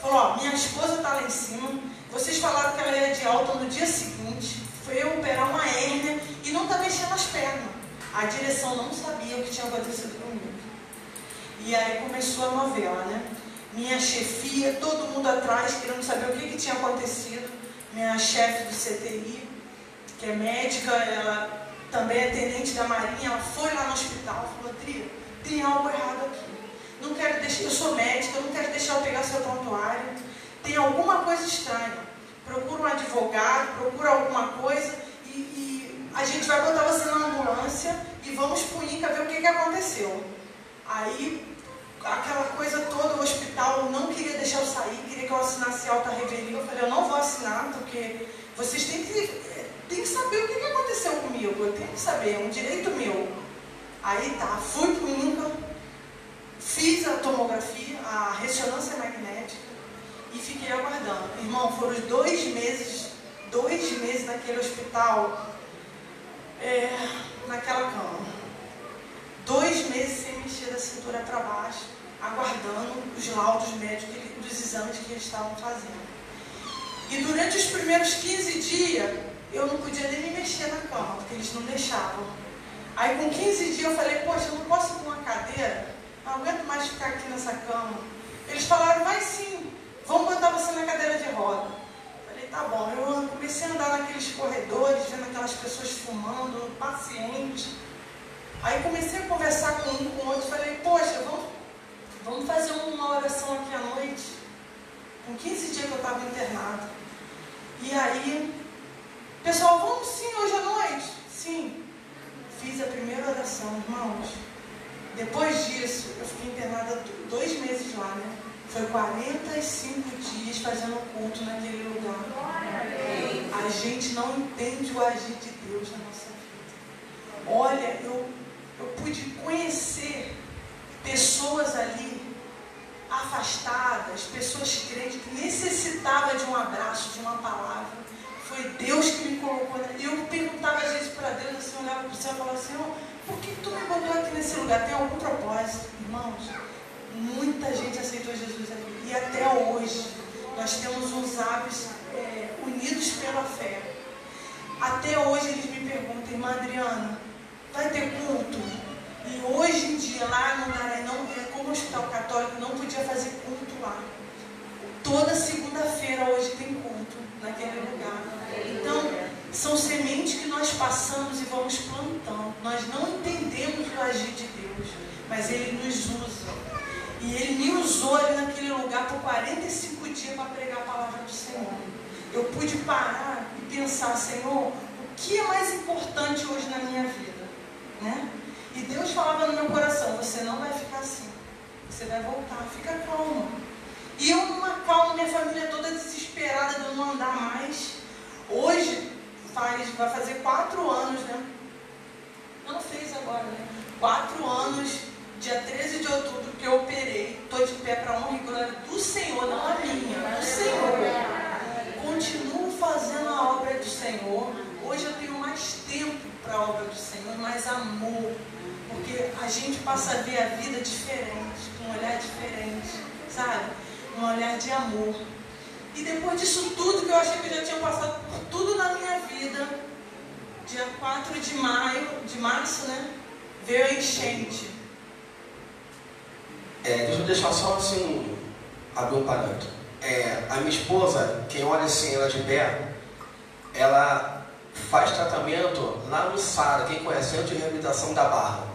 Falou, ó, minha esposa está lá em cima, vocês falaram que ela ia de alta no dia seguinte, foi eu operar uma hérnia e não está mexendo as pernas. A direção não sabia o que tinha acontecido comigo. E aí começou a novela, né? Minha chefia, todo mundo atrás, querendo saber o que tinha acontecido. Minha chefe do CTI, que é médica, ela também é tenente da Marinha, ela foi lá no hospital e falou, Tria, tem algo errado aqui. Não quero deixar, eu sou médica, eu não quero deixar eu pegar seu prontuário. Tem alguma coisa estranha. Procura um advogado, procura alguma coisa e a gente vai botar você na ambulância e vamos pro INCA ver o que aconteceu. Aí, aquela coisa toda, o hospital não queria deixar eu sair, queria que eu assinasse alta revelia. Eu falei, eu não vou assinar, porque vocês têm que saber o que aconteceu comigo, eu tenho que saber, é um direito meu. Aí tá, fui pro INCA, fiz a tomografia, a ressonância magnética e fiquei aguardando. Irmão, foram os 2 meses naquele hospital, naquela cama. 2 meses sem mexer da cintura para baixo, aguardando os laudos médicos dos exames que eles estavam fazendo. E durante os primeiros 15 dias, eu não podia nem me mexer na cama, porque eles não deixavam. Aí com 15 dias eu falei, poxa, eu não posso ir com uma cadeira, não aguento mais ficar aqui nessa cama. Eles falaram, vai sim, vamos botar você na cadeira de roda. Eu falei, tá bom. Eu comecei a andar naqueles corredores, vendo aquelas pessoas fumando, pacientes. Aí comecei a conversar com um, com o outro, falei, poxa, vamos fazer uma oração aqui à noite. Com 15 dias que eu estava internada. E aí, pessoal, vamos sim hoje à noite? Sim. Fiz a primeira oração, irmãos. Depois disso, eu fiquei internada 2 meses lá, né? Foi 45 dias fazendo culto naquele lugar. A gente não entende o agir de Deus na nossa vida. Olha, eu pude conhecer pessoas ali afastadas, pessoas crentes que necessitavam de um abraço, de uma palavra. Foi Deus que me colocou ali. Eu perguntava às vezes para Deus, assim, olhava para o céu e falava, Senhor, por que tu me botou aqui nesse lugar? Tem algum propósito? Irmãos, muita gente aceitou Jesus ali. E até hoje, nós temos uns hábitos unidos pela fé. Até hoje eles me perguntam, irmã Adriana, vai ter culto? E hoje em dia, lá no Naranão, como o Hospital Católico, não podia fazer culto lá. Toda segunda-feira hoje tem culto naquele lugar. Então, são sementes que nós passamos e vamos plantando. Nós não entendemos o agir de Deus, mas Ele nos usa. E Ele me usou ali naquele lugar por 45 dias para pregar a palavra do Senhor. Eu pude parar e pensar, Senhor, o que é mais importante hoje na minha vida? Né? E Deus falava no meu coração, você não vai ficar assim. Você vai voltar, fica calma. E eu numa calma, minha família toda desesperada de eu não andar mais. Hoje, vai fazer 4 anos, né? Não fez agora, né? 4 anos, dia 13 de outubro, que eu operei. Estou de pé para a honra e glória do Senhor, não a minha, do Senhor. Continuo para a obra do Senhor, mas amor. Porque a gente passa a ver a vida diferente, com um olhar diferente, sabe? Um olhar de amor. E depois disso tudo, que eu achei que eu já tinha passado por tudo na minha vida, dia 4 de março, né? Veio a enchente. Deixa eu deixar só assim, abrir um parâmetro. A minha esposa, quem olha assim, ela de pé, ela faz tratamento lá no SARA, quem conhece, Centro de Reabilitação da Barra.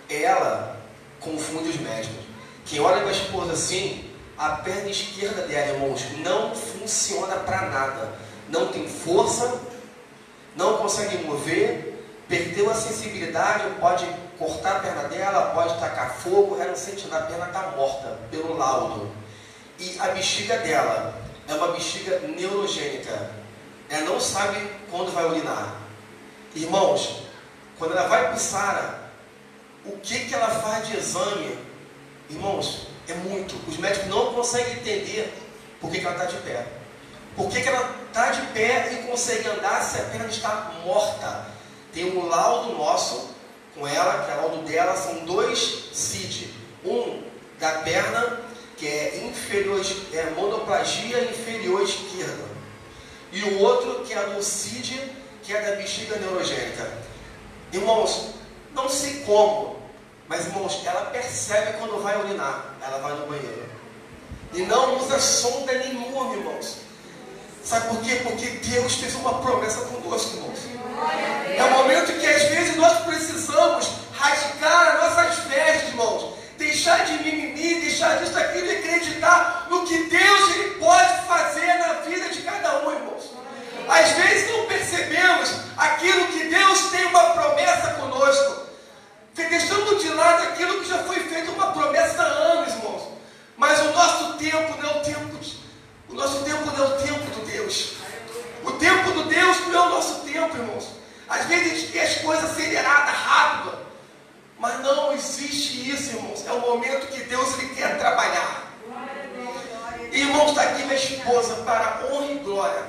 Ela confunde os médicos. Quem olha para a esposa assim, a perna esquerda dela, irmãos, não funciona para nada. Não tem força, não consegue mover, perdeu a sensibilidade, pode cortar a perna dela, pode tacar fogo, ela não sente nada, a perna está morta pelo laudo. E a bexiga dela é uma bexiga neurogênica. Ela não sabe quando vai urinar. Irmãos, quando ela vai para o SARA, o que ela faz de exame, irmãos, é muito. Os médicos não conseguem entender por que ela está de pé. Por que ela está de pé e consegue andar se a perna está morta? Tem um laudo nosso com ela, que é o laudo dela, são 2 CID. Um da perna, que é inferior, monoplagia inferior esquerda. E o outro, que é do CID, que é da bexiga neurogênica. Irmãos, não sei como, mas irmãos, ela percebe quando vai urinar, ela vai no banheiro. E não usa sonda nenhuma, irmãos. Sabe por quê? Porque Deus fez uma promessa conosco, irmãos. É o momento que às vezes nós precisamos radicar as nossas fés, irmãos. Deixar de mimimi, deixar disso, daquilo e acreditar no que Deus ele pode fazer na vida de cada um, irmãos. Às vezes não percebemos aquilo que Deus tem uma promessa conosco. Deixando de lado aquilo que já foi feito uma promessa há anos, irmãos. Mas o nosso tempo não é o tempo o nosso tempo não é o tempo de Deus. O tempo de Deus não é o nosso tempo, irmãos. Às vezes a gente quer as coisas aceleradas, rápido. Mas não existe isso, irmãos. É o momento que Deus ele quer trabalhar. Irmãos, está aqui minha esposa para honra e glória.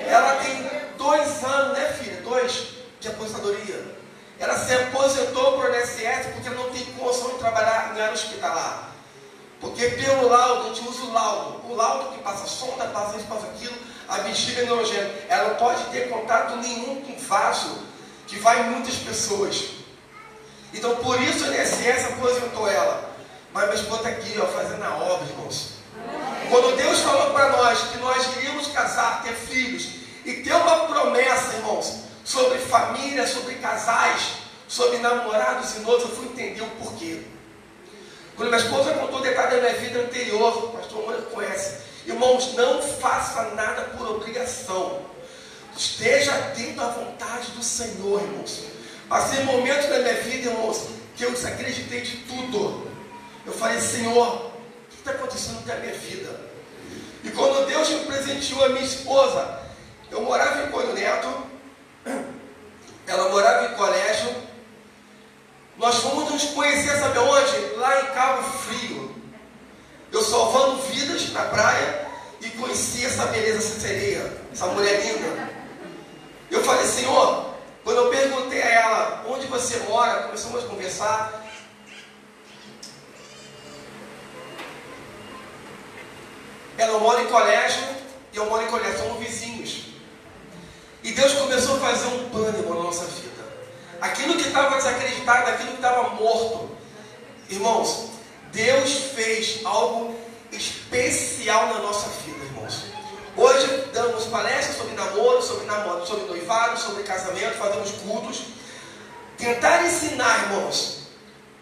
Ela tem 2 anos, né, filha? 2 de aposentadoria. Ela se aposentou por INSS porque não tem condição de trabalhar em área hospitalar. Porque pelo laudo, a gente usa o laudo que passa sonda, passa isso, passa aquilo, a bexiga neurogênica. Ela não pode ter contato nenhum com vaso, que vai em muitas pessoas. Então por isso a INSS aposentou ela. Mas minha esposa está aqui, ó, fazendo a obra, irmãos. Quando Deus falou para nós que nós iríamos casar, ter filhos, e ter uma promessa, irmãos, sobre família, sobre casais, sobre namorados e noivos, eu fui entender o porquê. Quando minha esposa contou o detalhe da minha vida anterior, o pastor Mônica conhece. Irmãos, não faça nada por obrigação. Esteja atento à vontade do Senhor, irmãos. Passei momentos na minha vida, irmãos, que eu desacreditei de tudo. Eu falei, Senhor, o que está acontecendo com a minha vida? E quando Deus me presenteou a minha esposa, eu morava em Coelho Neto, ela morava em colégio. Nós fomos nos conhecer, sabe onde? Lá em Cabo Frio. Eu salvando vidas na praia e conheci essa beleza, essa sereia, essa mulher linda. Eu falei, Senhor, quando eu perguntei a ela onde você mora, começamos a conversar. Ela mora em colégio e eu moro em colégio, somos vizinhos. E Deus começou a fazer um plano, irmão, na nossa vida. Aquilo que estava desacreditado, aquilo que estava morto. Irmãos, Deus fez algo especial na nossa vida, irmãos. Hoje damos palestras sobre namoro, sobre noivado, sobre casamento, fazemos cultos. Tentar ensinar, irmãos,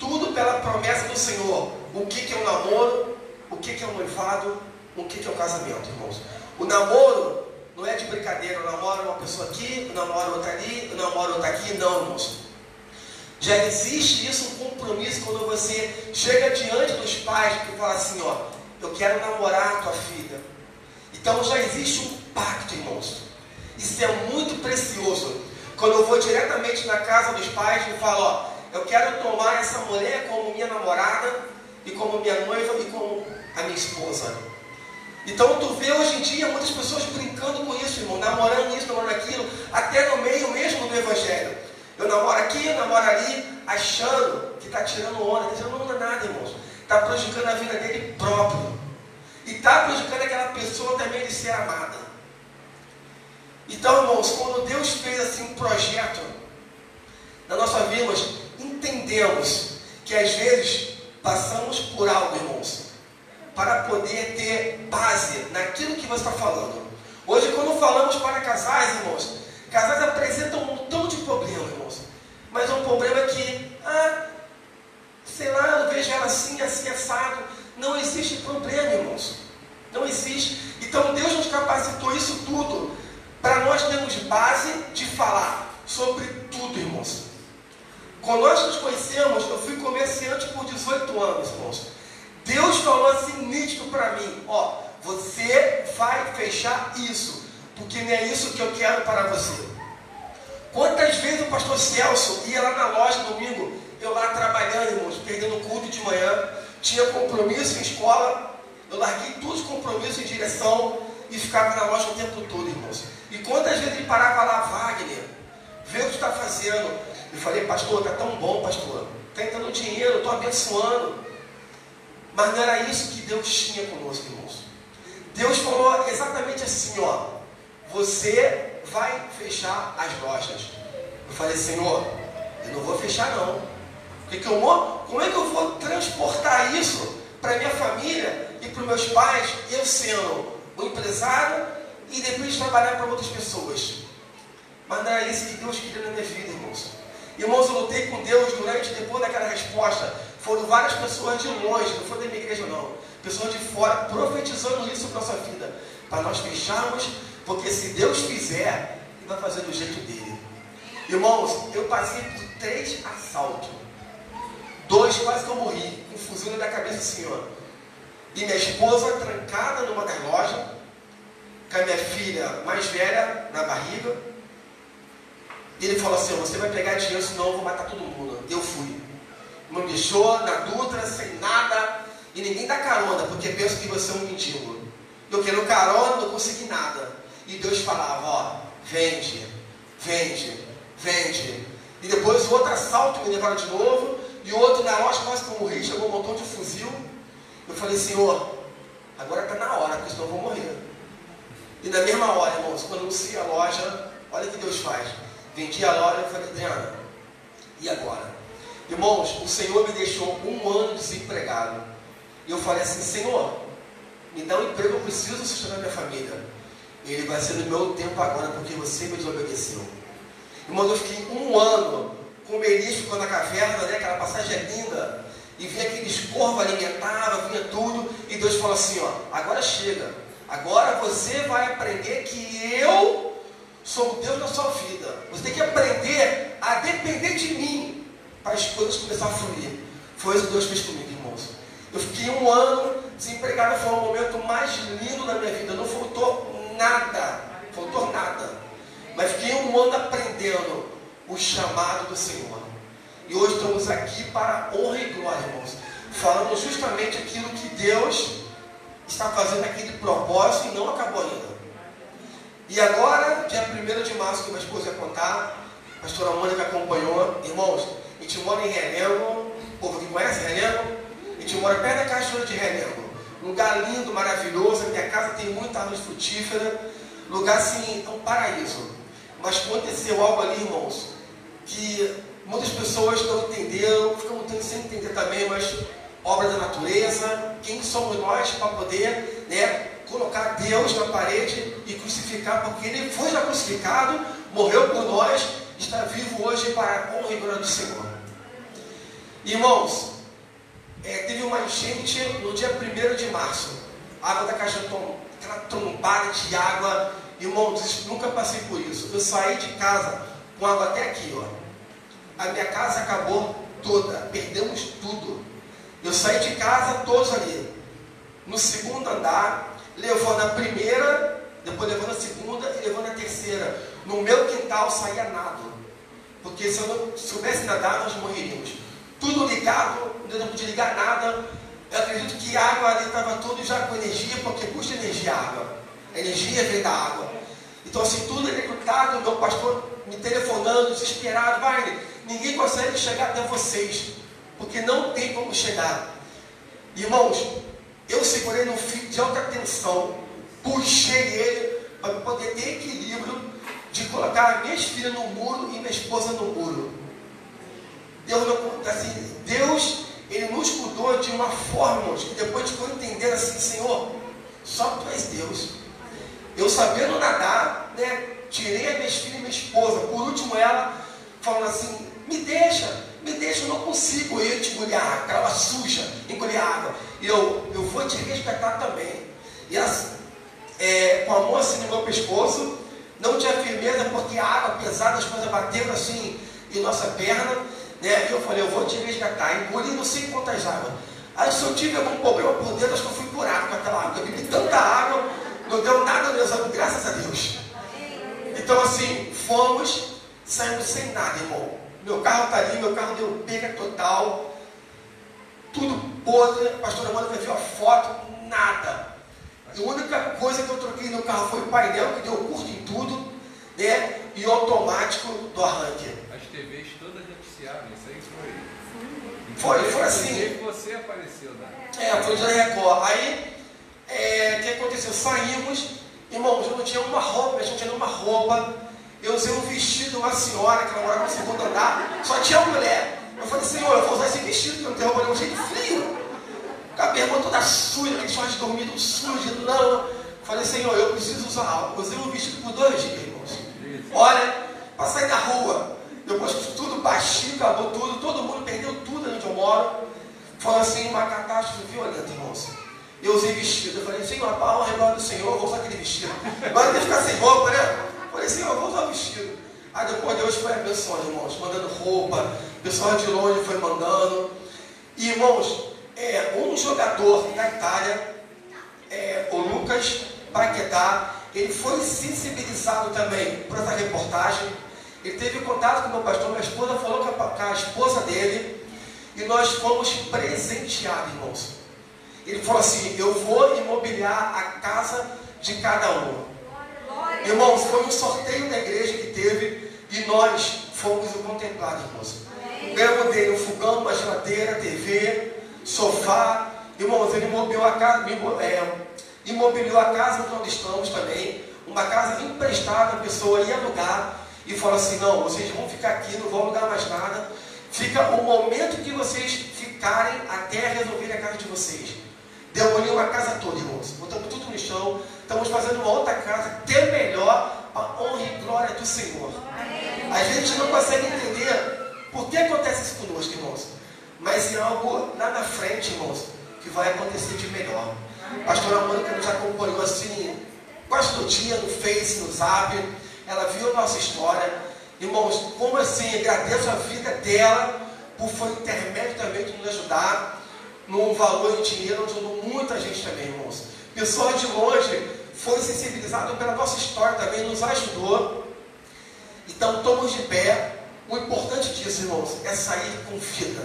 tudo pela promessa do Senhor. O que é o namoro, o que é o noivado, o que é o casamento, irmãos. O namoro não é de brincadeira, eu namoro uma pessoa aqui, eu namoro outra ali, eu namoro outra aqui, não, irmãos. Já existe isso, um compromisso, quando você chega diante dos pais e fala assim, ó, eu quero namorar a tua filha. Então já existe um pacto, irmãos. Isso é muito precioso. Quando eu vou diretamente na casa dos pais e falo, ó, eu quero tomar essa mulher como minha namorada, e como minha noiva, e como a minha esposa. Então tu vê hoje em dia muitas pessoas brincando com isso, irmão, namorando isso, namorando aquilo, até no meio mesmo do Evangelho. namora aqui, namora ali, achando que está tirando onda. Está tirando onda nada, irmãos. Está prejudicando a vida dele próprio. E está prejudicando aquela pessoa também de ser amada. Então, irmãos, quando Deus fez assim um projeto na nossa vida, nós entendemos que às vezes passamos por algo, irmãos, para poder ter base naquilo que você está falando. Hoje, quando falamos para casais, irmãos, casais apresentam um montão de problemas, irmãos. Mas é um problema que, sei lá, eu vejo ela assim, assim, assado. Não existe problema, irmãos. Não existe. Então, Deus nos capacitou isso tudo para nós termos base de falar sobre tudo, irmãos. Quando nós nos conhecemos, eu fui comerciante por 18 anos, irmãos. Deus falou assim nítido para mim, você vai fechar isso, porque não é isso que eu quero para você. Quantas vezes o pastor Celso ia lá na loja domingo, eu lá trabalhando, irmãos, perdendo culto de manhã, tinha compromisso em escola, eu larguei todos os compromissos em direção e ficava na loja o tempo todo, irmãos. E quantas vezes ele parava lá, Wagner, vê o que está fazendo. Eu falei, pastor, está tão bom, pastor, está entrando dinheiro, eu estou abençoando. Mas não era isso que Deus tinha conosco, irmãos. Deus falou exatamente assim, você vai fechar as lojas. Eu falei, Senhor, eu não vou fechar não. Como é que eu vou transportar isso para minha família e para os meus pais, eu sendo um empresário e depois trabalhar para outras pessoas? Mas não era isso que Deus queria na minha vida, irmãos. Irmãos, eu lutei com Deus depois daquela resposta. Foram várias pessoas de longe, não foi da minha igreja não. Pessoas de fora profetizando isso para a nossa vida. Para nós fecharmos, porque se Deus fizer, Ele vai fazer do jeito dele. Irmãos, eu passei por 3 assaltos. 2 quase que eu morri, com fuzil na cabeça do Senhor. E minha esposa trancada numa das lojas, com a minha filha mais velha na barriga. E ele falou assim, você vai pegar dinheiro, senão eu vou matar todo mundo. Eu fui. Não me deixou na Dutra, sem nada. E ninguém dá carona, porque pensa que você é um mendigo. Eu quero carona, não consegui nada. E Deus falava, vende, vende, vende. E depois o outro assalto me levaram de novo. E o outro na loja quase que eu morri, chegou um montão de fuzil. Eu falei, Senhor, agora está na hora, porque senão eu vou morrer. E na mesma hora, irmãos, quando eu anunciei a loja, olha o que Deus faz. Vendi a loja e falei, Adriana, e agora? Irmãos, o Senhor me deixou 1 ano desempregado. E eu falei assim, Senhor, me dá um emprego, eu preciso sustentar minha família. E Ele vai ser no meu tempo agora, porque você me desobedeceu. Irmãos, eu fiquei 1 ano com o Elias ficou na caverna, né? Aquela passagem é linda. E vinha aqueles corvos alimentavam, vinha tudo. E Deus falou assim, agora chega. Agora você vai aprender que eu sou o Deus da sua vida. Você tem que aprender a depender de mim para as coisas começarem a fluir. Foi isso que Deus fez comigo, irmãos. Eu fiquei 1 ano desempregado, foi o momento mais lindo da minha vida. Não faltou nada. Faltou nada. Mas fiquei 1 ano aprendendo o chamado do Senhor. E hoje estamos aqui para honra e glória, irmãos. Falando justamente aquilo que Deus está fazendo aquele propósito e não acabou ainda. E agora, dia 1º de março, que minha esposa ia contar, a pastora Mônica acompanhou. Irmãos, a gente mora em Realengo, o povo que conhece Realengo, a gente mora perto da cachoeira de Realengo. Lugar lindo, maravilhoso, a minha casa tem muita árvore frutífera, lugar assim, é um paraíso. Mas aconteceu algo ali, irmãos, que muitas pessoas não entenderam, ficam sem entender também, mas obra da natureza, quem somos nós para poder, colocar Deus na parede e crucificar, porque Ele foi já crucificado, morreu por nós, está vivo hoje para a honra e glória do Senhor. Irmãos, teve uma enchente no dia 1º de março, a água da caixa, aquela trombada de água, irmãos, nunca passei por isso. Eu saí de casa com água até aqui, a minha casa acabou toda, perdemos tudo. Eu saí de casa todos ali, no 2º andar, levando a primeira, depois levando a 2ª e levando a 3ª. No meu quintal saía nado, porque se eu não soubesse nadar, nós morreríamos. Tudo ligado, eu não podia ligar nada. Eu acredito que a água ali estava tudo já com energia, porque custa energia a água. A energia vem da água. Então assim, tudo executado, meu pastor me telefonando, desesperado, vai, ninguém consegue chegar até vocês, porque não tem como chegar. Irmãos, eu segurei no fio de alta tensão, puxei ele para poder ter equilíbrio de colocar minhas filhas no muro e minha esposa no muro. Deus, Ele nos cuidou de uma forma, irmãos, que depois ficou entendendo assim, Senhor, só Tu és Deus. Eu sabendo nadar, né, tirei as minhas filhas e minha esposa. Por último ela falando assim, me deixa, eu não consigo ir te engolir água, aquela água suja, engolir água. E eu vou te resgatar também. E ela, com a mão assim no meu pescoço, não tinha firmeza porque a água pesada, as coisas bateram assim em nossa perna, né? E eu falei, eu vou te resgatar. Engoli não sei quantas águas. Aí se eu tive algum problema por dentro, acho que eu fui curado com aquela água. Eu bebi tanta água, não deu nada no exame, graças a Deus. Então assim, saímos sem nada, irmão. Meu carro está ali, meu carro deu perda total. Tudo podre, a pastora Amanda vai ver a foto, nada. A única coisa que eu troquei no carro foi o painel, que deu curto em tudo, né? E o automático do arranque. As TVs todas noticiaram, isso aí foi assim. E você apareceu, né? Foi o José Record. Aí, o que aconteceu? Saímos, irmãos, eu não tinha uma roupa, a gente não tinha nenhuma roupa. Eu usei um vestido de uma senhora que ela morava no segundo andar, só tinha mulher. Eu falei, Senhor, eu vou usar esse vestido, que eu não tenho roupa nenhuma, cheio de frio. Com a bermuda toda suja, aquele short de dormido sujo, não. Eu falei, Senhor, eu preciso usar algo. Eu usei um vestido por 2 dias, irmãos. Olha, para sair da rua, depois que tudo baixinho, acabou tudo, todo mundo perdeu tudo onde eu moro. Foi assim, uma catástrofe violenta, irmãos. Eu usei vestido, eu falei, Senhor, para honra e glória do Senhor, eu vou usar aquele vestido. Agora tem que ficar sem roupa, né? Eu falei, Senhor, eu vou usar o vestido. Aí depois Deus foi abençoando, irmãos, mandando roupa, o pessoal de longe foi mandando. E, irmãos, um jogador da Itália, o Lucas Paquetá, ele foi sensibilizado também por essa reportagem. Ele teve contato com o meu pastor, minha esposa falou com a esposa dele, e nós fomos presenteados, irmãos. Ele falou assim, eu vou imobiliar a casa de cada um. Irmãos, foi um sorteio da igreja que teve, e nós fomos contemplados, irmãos. Ganhamos dele um fogão, uma geladeira, TV, sofá. Irmãos, ele imobiliou a casa onde nós estamos também. Uma casa emprestada, a pessoa ia alugar e falou assim, não, vocês vão ficar aqui, não vão alugar mais nada. Fica o momento que vocês ficarem até resolverem a casa de vocês. Demoliu uma casa toda, irmãos. Botamos tudo no chão. Estamos fazendo uma outra casa, até melhor, para a honra e glória do Senhor. A gente não consegue entender por que acontece isso conosco, irmãos. Mas é algo lá na frente, irmãos, que vai acontecer de melhor. A pastora Mônica nos acompanhou assim, quase todo dia, no Face, no Zap. Ela viu a nossa história. Irmãos, como assim, agradeço a vida dela, por foi intermédio também de nos ajudar, num valor em dinheiro, ajudou muita gente também, irmãos. Pessoas de longe foram sensibilizadas pela nossa história também, nos ajudou. Então, estamos de pé. O importante disso, irmãos, é sair com vida.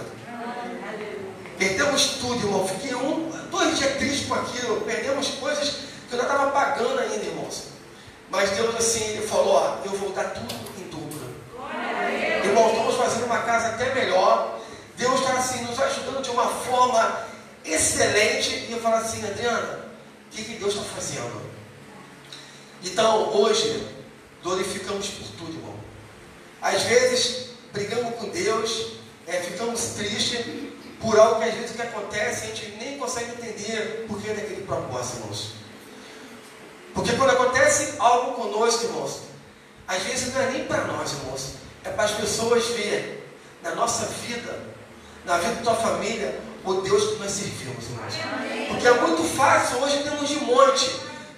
Perdemos tudo, irmão. Fiquei 2 dias triste com aquilo. Perdemos coisas que eu já estava pagando ainda, irmãos. Mas Deus, assim, Ele falou, ó, eu vou dar tudo em dobro. Irmãos, estamos fazendo uma casa até melhor. Deus está, assim, nos ajudando de uma forma excelente. E eu falo assim, Adriana, o que Deus está fazendo? Então, hoje, glorificamos por tudo, irmão. Às vezes, brigamos com Deus, ficamos tristes por algo que às vezes que acontece, a gente nem consegue entender por que daquele propósito, irmãos. Porque quando acontece algo conosco, irmãos, às vezes não é nem para nós, irmãos, é para as pessoas verem na nossa vida, na vida da tua família, o Deus que nós servimos, irmãos. Porque é muito fácil, hoje temos de monte,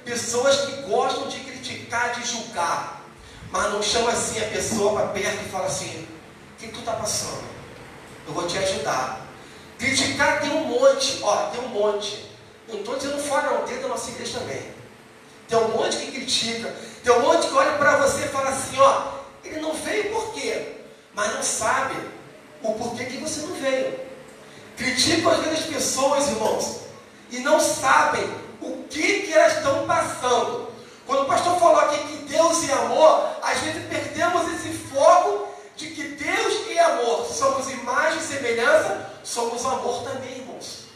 pessoas que gostam de criticar, de julgar, mas não chama assim a pessoa para perto e fala assim, o que tu está passando? Eu vou te ajudar. Criticar tem um monte, tem um monte. Eu não estou dizendo fora, não, dentro da nossa igreja também. Tem um monte que critica, tem um monte que olha para você e fala assim, ele não veio por quê? Mas não sabe o porquê que você não veio. Criticam às vezes as pessoas, irmãos, e não sabem o que elas estão passando. Quando o pastor falou aqui que Deus Senhor, às vezes perdemos esse foco de que Deus é amor. Somos imagem e semelhança, somos amor também, irmãos.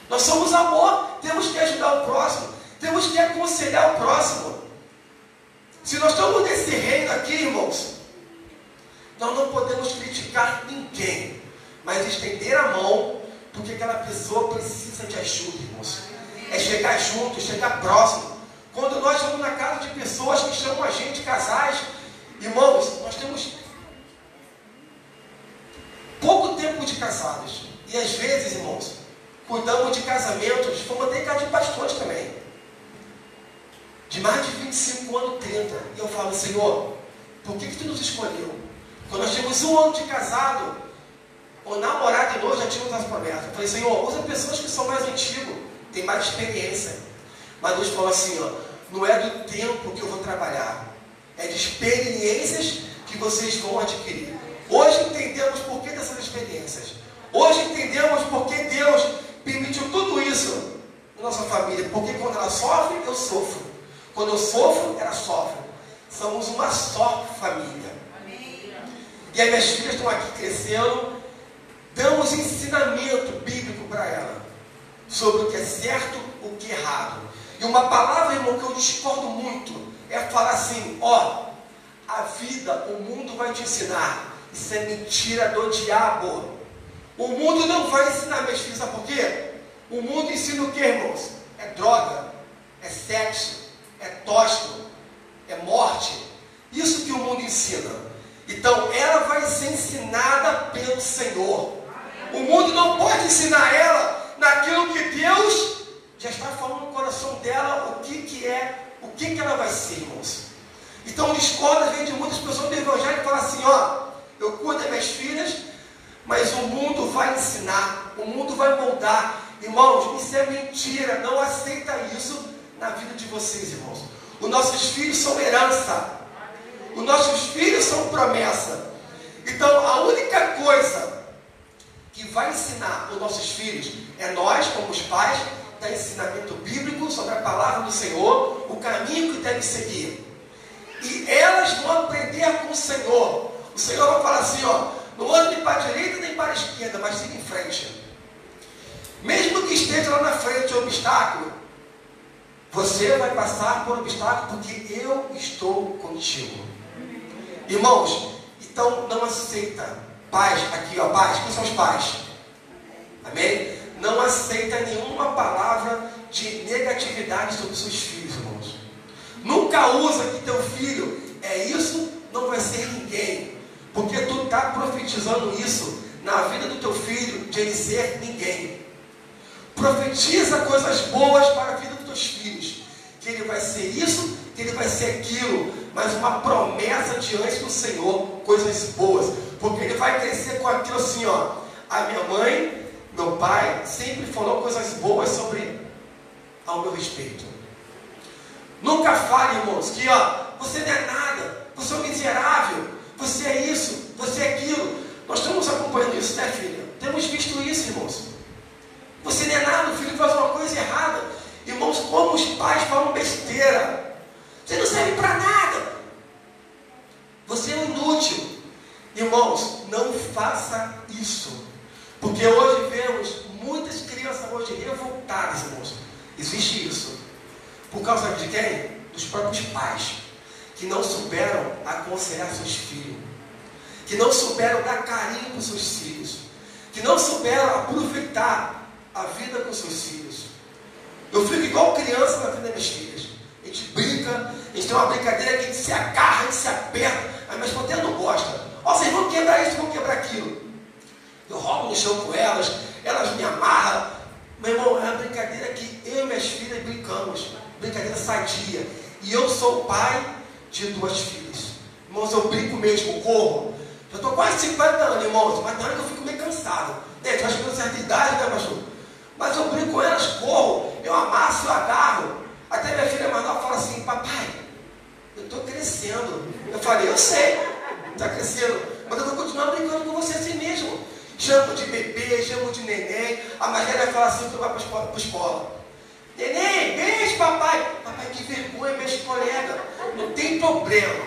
Nós somos amor, temos que ajudar o próximo, temos que aconselhar o próximo. Se nós estamos nesse reino aqui, irmãos, nós não podemos criticar ninguém, mas estender a mão, porque aquela pessoa precisa de ajuda, irmãos. É chegar junto, chegar próximo. Quando nós vamos na casa de pessoas que chamam a gente, casais, irmãos, nós temos pouco tempo de casados. E às vezes, irmãos, cuidamos de casamentos, fomos até em casa de pastores também, de mais de 25 anos, 30. E eu falo, Senhor, por que Tu nos escolheu? Quando nós tínhamos 1 ano de casado, o namorado e nós já tínhamos as promessas. Eu falei, Senhor, usa pessoas que são mais antigos, têm mais experiência. Mas Deus falou assim, ó, não é do tempo que eu vou trabalhar, é de experiências que vocês vão adquirir. Hoje entendemos por que dessas experiências. Hoje entendemos por que Deus permitiu tudo isso na nossa família. Porque quando ela sofre, eu sofro. Quando eu sofro, ela sofre. Somos uma só família. E as minhas filhas estão aqui crescendo. Damos ensinamento bíblico para ela sobre o que é certo, o que é errado. E uma palavra, irmão, que eu discordo muito é falar assim, ó, a vida, o mundo vai te ensinar. Isso é mentira do diabo. O mundo não vai ensinar, meus filhos, sabe por quê? O mundo ensina o que, irmãos? É droga, é sexo, é tóxico, é morte. Isso que o mundo ensina. Então, ela vai ser ensinada pelo Senhor. O mundo não pode ensinar ela naquilo que Deus já está falando no coração dela, o que ela vai ser, irmãos. Então, discorda, vem de muitas pessoas do evangelho que falam assim, ó, eu cuido das minhas filhas, mas o mundo vai ensinar, o mundo vai moldar. Irmãos, isso é mentira, não aceita isso na vida de vocês, irmãos. Os nossos filhos são herança, os nossos filhos são promessa. Então, a única coisa que vai ensinar os nossos filhos é nós, como os pais, dar ensinamento bíblico sobre a palavra do Senhor, o caminho que deve seguir. E elas vão aprender com o Senhor. O Senhor vai falar assim, ó, não ande nem para a direita nem para a esquerda, mas siga em frente. Mesmo que esteja lá na frente o obstáculo, você vai passar por obstáculo porque eu estou contigo. Irmãos, então não aceita. Pais, aqui ó, pais, quem são os pais? Amém? Não aceita nenhuma palavra de negatividade sobre os seus filhos, irmãos. Nunca usa que teu filho é isso, não vai ser ninguém. Porque tu está profetizando isso na vida do teu filho, de ele ser ninguém. Profetiza coisas boas para a vida dos teus filhos. Que ele vai ser isso, que ele vai ser aquilo. Mas uma promessa diante do Senhor, coisas boas. Porque ele vai crescer com aquilo assim, ó. A minha mãe, meu pai, sempre falou coisas boas sobre ao meu respeito. Nunca fale, irmãos, que ó, você não é nada, você é um miserável, você é isso, você é aquilo. Nós estamos acompanhando isso, né, filha? Temos visto isso, irmãos. Você não é nada, o filho faz uma coisa errada. Irmãos, como os pais falam besteira. Você não serve para nada. Você é um inútil. Irmãos, não faça isso. Porque hoje vemos muitas crianças hoje revoltadas, irmãos. Existe isso. Por causa de quem? Dos próprios pais. Que não souberam aconselhar seus filhos. Que não souberam dar carinho para os seus filhos. Que não souberam aproveitar a vida com seus filhos. Eu fico igual criança na vida das minhas filhas. A gente brinca, a gente tem uma brincadeira que a gente se agarra, a gente se aperta. Mas minha esposa não gosta. Ó, vocês vão quebrar isso, vão quebrar aquilo. Eu rolo no chão com elas, elas me amarram. Meu irmão, é uma brincadeira que eu e minhas filhas brincamos. Brincadeira sadia. E eu sou o pai de 2 filhas. Irmãos, eu brinco mesmo, corro. Já estou quase 50 anos, irmãos. Mas na hora que eu fico meio cansado. Né? Já chegando certa idade, né, pastor? Mas eu brinco com elas, corro. Eu amasso, eu agarro. Até minha filha mais nova fala assim, papai, eu estou crescendo. Eu falei, eu sei, está crescendo. Mas eu vou continuar brincando com você assim mesmo. Chamo de bebê, chamo de neném. A Magéria fala assim, tu vai para a escola. Neném, beijo, papai. Papai, que vergonha, meus colegas. Não tem problema.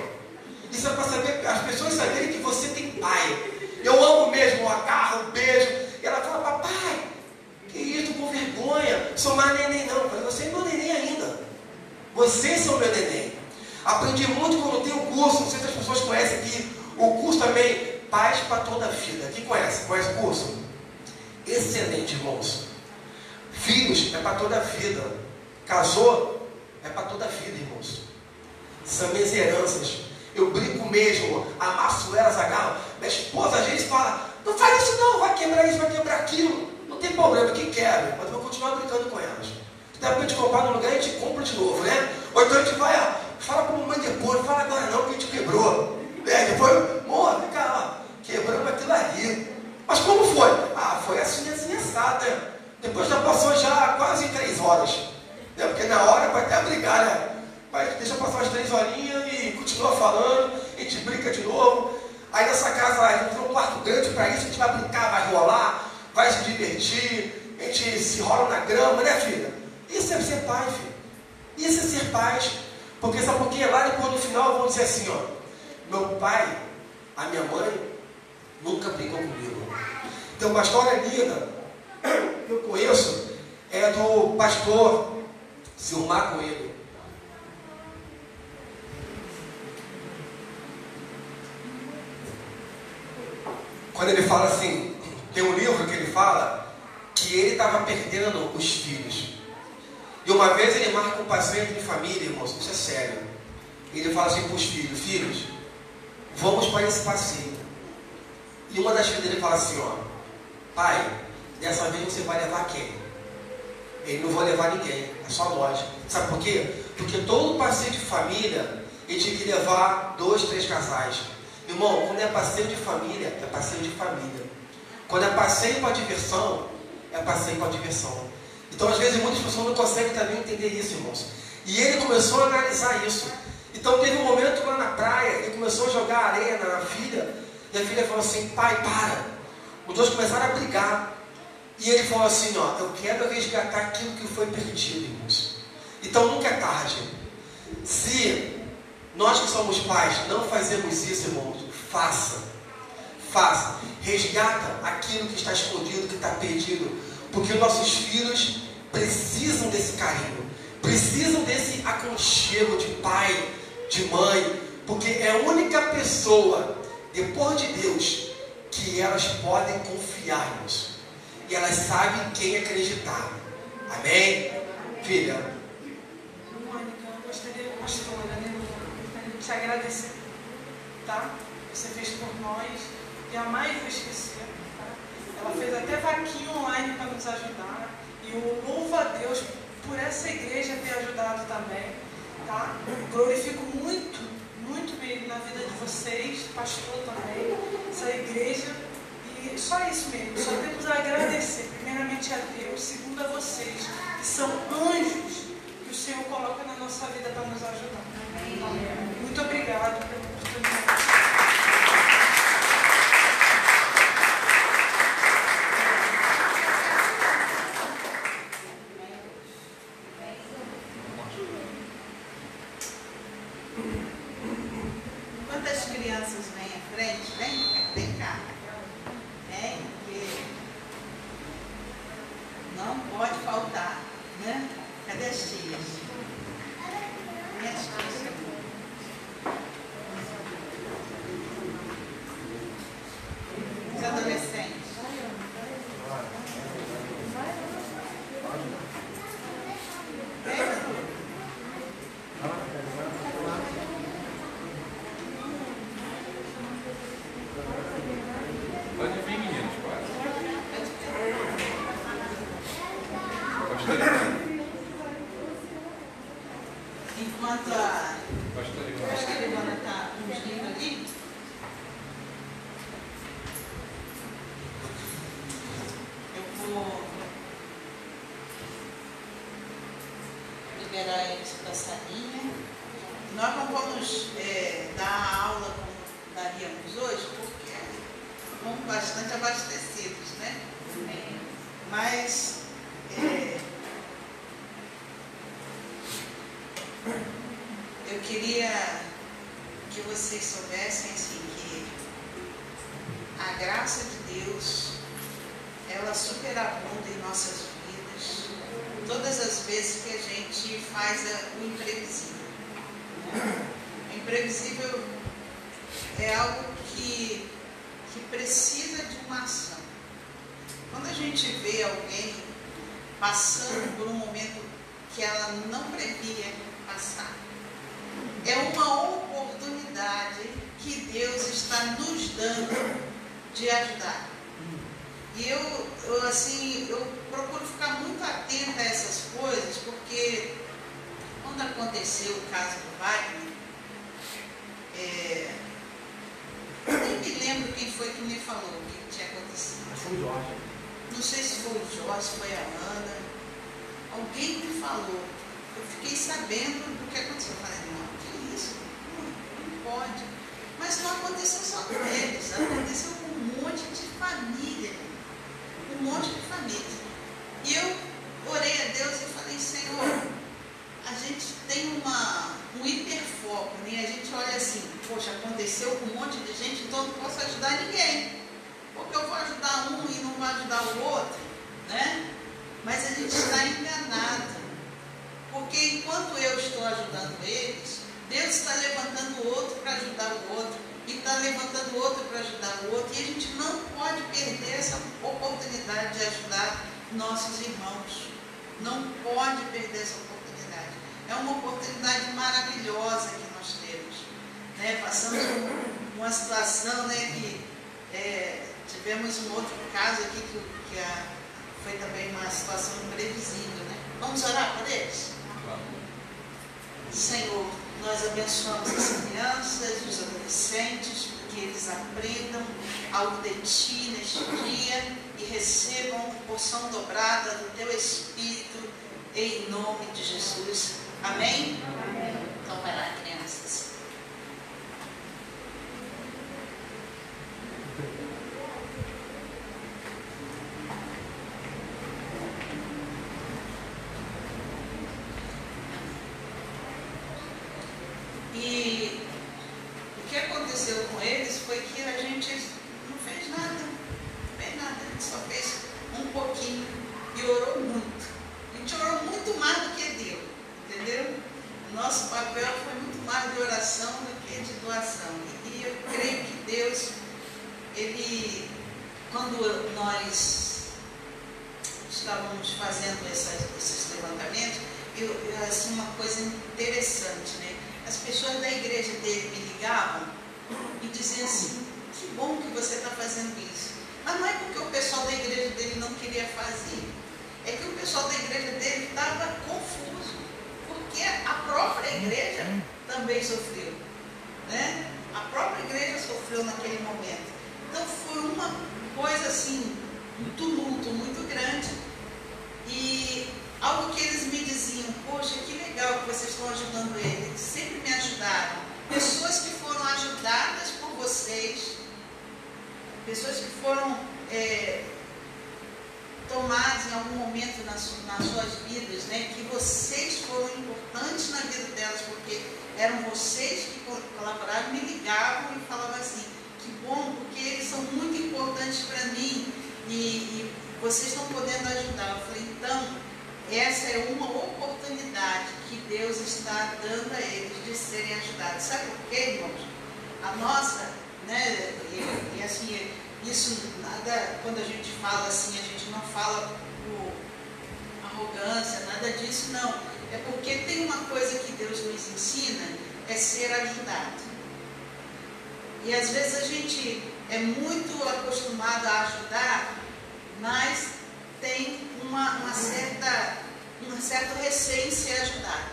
Isso é para saber, as pessoas saberem que você tem pai. Eu amo mesmo, eu agarro, beijo. E ela fala, papai, que isso, com vergonha, sou mais neném não. Eu falei, você é meu neném ainda. Vocês são meu neném. Aprendi muito quando tem o curso, não sei se as pessoas conhecem aqui, o curso também, Pais para Toda a Vida. Quem conhece? Conhece o curso? Excelente, irmãos. Filhos é para toda a vida. Casou é para toda a vida, irmãos. São minhas heranças. Eu brinco mesmo, amasso elas, agarro. Minha esposa às vezes fala, não faz isso não, vai quebrar isso, vai quebrar aquilo. Não tem problema, que quebra, mas eu vou continuar brincando com elas. Dá pra gente comprar no lugar e a gente compra de novo, né? Ou então a gente vai, ó, fala para a mamãe depois, não fala agora não, que a gente quebrou. Depois, amor, fica lá, quebramos aquilo ali. Mas como foi? Ah, foi assim, assado, né? Depois já passou já quase 3 horas. Né? Porque na hora vai até brigar, né? Mas deixa passar umas 3 horinhas e continua falando, a gente brinca de novo. Aí nessa casa, a gente tem um quarto grande para isso, a gente vai brincar, vai rolar, vai se divertir, a gente se rola na grama, né, filha? Isso é ser pai, filho. Isso é ser pais. Porque sabe por quê? Lá depois no final vão dizer assim, ó, meu pai, a minha mãe, nunca brigou comigo. Então uma história linda que eu conheço é do pastor Silmar Coelho. Quando ele fala assim, tem um livro que ele fala que ele estava perdendo os filhos. E uma vez ele marca um passeio de família, irmãos, isso é sério. Ele fala assim para os filhos, filhos, vamos para esse passeio. E uma das filhas dele fala assim, ó, pai, dessa vez você vai levar quem? Ele não vai levar ninguém, é só nós. Sabe por quê? Porque todo passeio de família, ele tinha que levar 2, 3 casais. Irmão, quando é passeio de família, é passeio de família. Quando é passeio para diversão, é passeio para diversão. Então, às vezes, muitas pessoas não conseguem também entender isso, irmãos. E ele começou a analisar isso. Então, teve um momento lá na praia, ele começou a jogar areia na filha, e a filha falou assim, pai, para. Os dois começaram a brigar. E ele falou assim, ó, eu quero resgatar aquilo que foi perdido, irmãos. Então, nunca é tarde. Se nós que somos pais não fazemos isso, irmãos, faça. Faça. Resgata aquilo que está escondido, que está perdido. Porque nossos filhos precisam desse carinho. Precisam desse aconchego de pai, de mãe. Porque é a única pessoa, depois de Deus, que elas podem confiar, irmãos. E elas sabem quem acreditar. Amém? Filha. Mônica, eu gostaria, pastora, né? De te agradecer, tá? Você fez por nós, jamais vou esquecer, tá? Ela fez até vaquinha online para nos ajudar, e eu louvo a Deus por essa igreja ter ajudado também, tá? Glorifico muito, muito mesmo na vida de vocês, pastor também, essa igreja, e só isso mesmo, só temos a agradecer, primeiramente a Deus, segundo a vocês, que são anjos que o Senhor coloca na nossa vida para nos ajudar. Muito obrigado pela oportunidade. Enquanto as crianças vêm à frente, vem cá. Vem, porque não pode faltar, né? Cadê as tias? Minhas tias. Os adolescentes. Pode vir, meninos, pode. Enquanto a Pastor pastora Ivana está nos livros ali, eu vou liberar eles para a salinha. Nós não vamos dar a aula como daríamos hoje, porque estamos bastante abastecidos, né? Mas eu queria que vocês soubessem assim, que a graça de Deus, ela superabunda em nossas vidas todas as vezes que a gente faz o imprevisível. O imprevisível é algo que precisa de uma ação. Quando a gente vê alguém passando por um momento que ela não previa passar, é uma oportunidade que Deus está nos dando de ajudar. E eu procuro ficar muito atenta a essas coisas, porque quando aconteceu o caso do Wagner, eu nem me lembro quem foi que me falou o que tinha acontecido. Mas foi o Jorge. Não sei se foi o Jorge, se foi a Amanda. Alguém me falou. Eu fiquei sabendo do que aconteceu. Eu falei, não, que isso? Não pode. Mas não aconteceu só com eles, aconteceu com um monte de família. Um monte de família. E eu orei a Deus e falei, Senhor, a gente tem um hiperfoco, né? A gente olha assim, poxa, aconteceu com um monte de gente, então eu não posso ajudar ninguém. Porque eu vou ajudar um e não vou ajudar o outro, né? Mas a gente está enganado. Porque enquanto eu estou ajudando eles, Deus está levantando outro para ajudar o outro. E está levantando outro para ajudar o outro. E a gente não pode perder essa oportunidade de ajudar nossos irmãos. Não pode perder essa oportunidade. É uma oportunidade maravilhosa que nós temos. Né? Passamos por uma situação, né, que tivemos um outro caso aqui que foi também uma situação imprevisível. Né? Vamos orar por eles? Senhor, nós abençoamos as crianças, os adolescentes, que eles aprendam algo de Ti neste dia e recebam porção dobrada do Teu Espírito, em nome de Jesus. Amém? Amém. Então vai lá, crianças. E o que aconteceu com eles foi que a gente não fez nada, a gente só fez um pouquinho e orou muito. A gente orou muito mais do que deu, entendeu? O nosso papel foi muito mais de oração do que de doação. E eu creio que Deus, Ele, quando nós estávamos fazendo esses levantamentos, assim, uma coisa interessante, né? As pessoas da igreja dele me ligavam e diziam assim, que bom que você está fazendo isso. Mas não é porque o pessoal da igreja dele não queria fazer. É que o pessoal da igreja dele estava confuso. Porque a própria igreja também sofreu. Né? A própria igreja sofreu naquele momento. Então foi uma coisa assim, um tumulto muito grande. E algo que eles me diziam, poxa, que legal que vocês estão ajudando eles. Sempre me ajudaram. Pessoas que foram ajudadas por vocês, pessoas que foram tomadas em algum momento nas suas vidas, né? Que vocês foram importantes na vida delas, porque eram vocês que colaboraram, me ligavam e falavam assim, que bom, porque eles são muito importantes para mim e vocês estão podendo ajudar. Eu falei, então, essa é uma oportunidade que Deus está dando a eles de serem ajudados. Sabe por quê, irmãos? A nossa, né, e assim, isso nada, quando a gente fala assim, a gente não fala por arrogância, nada disso, não. É porque tem uma coisa que Deus nos ensina, é ser ajudado. E às vezes a gente é muito acostumado a ajudar, mas tem um certo receio em ser ajudado.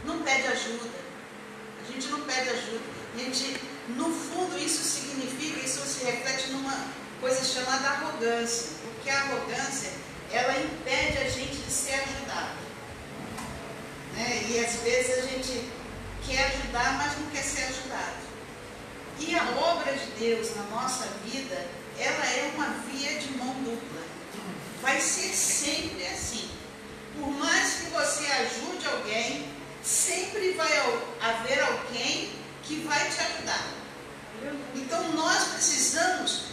Não pede ajuda. A gente não pede ajuda. A gente, no fundo, isso significa, isso se reflete numa coisa chamada arrogância. Porque a arrogância, ela impede a gente de ser ajudado. Né? E às vezes a gente quer ajudar, mas não quer ser ajudado. E a obra de Deus na nossa vida, ela é uma via de mão dupla. Vai ser sempre assim. Por mais que você ajude alguém, sempre vai haver alguém que vai te ajudar. Então nós precisamos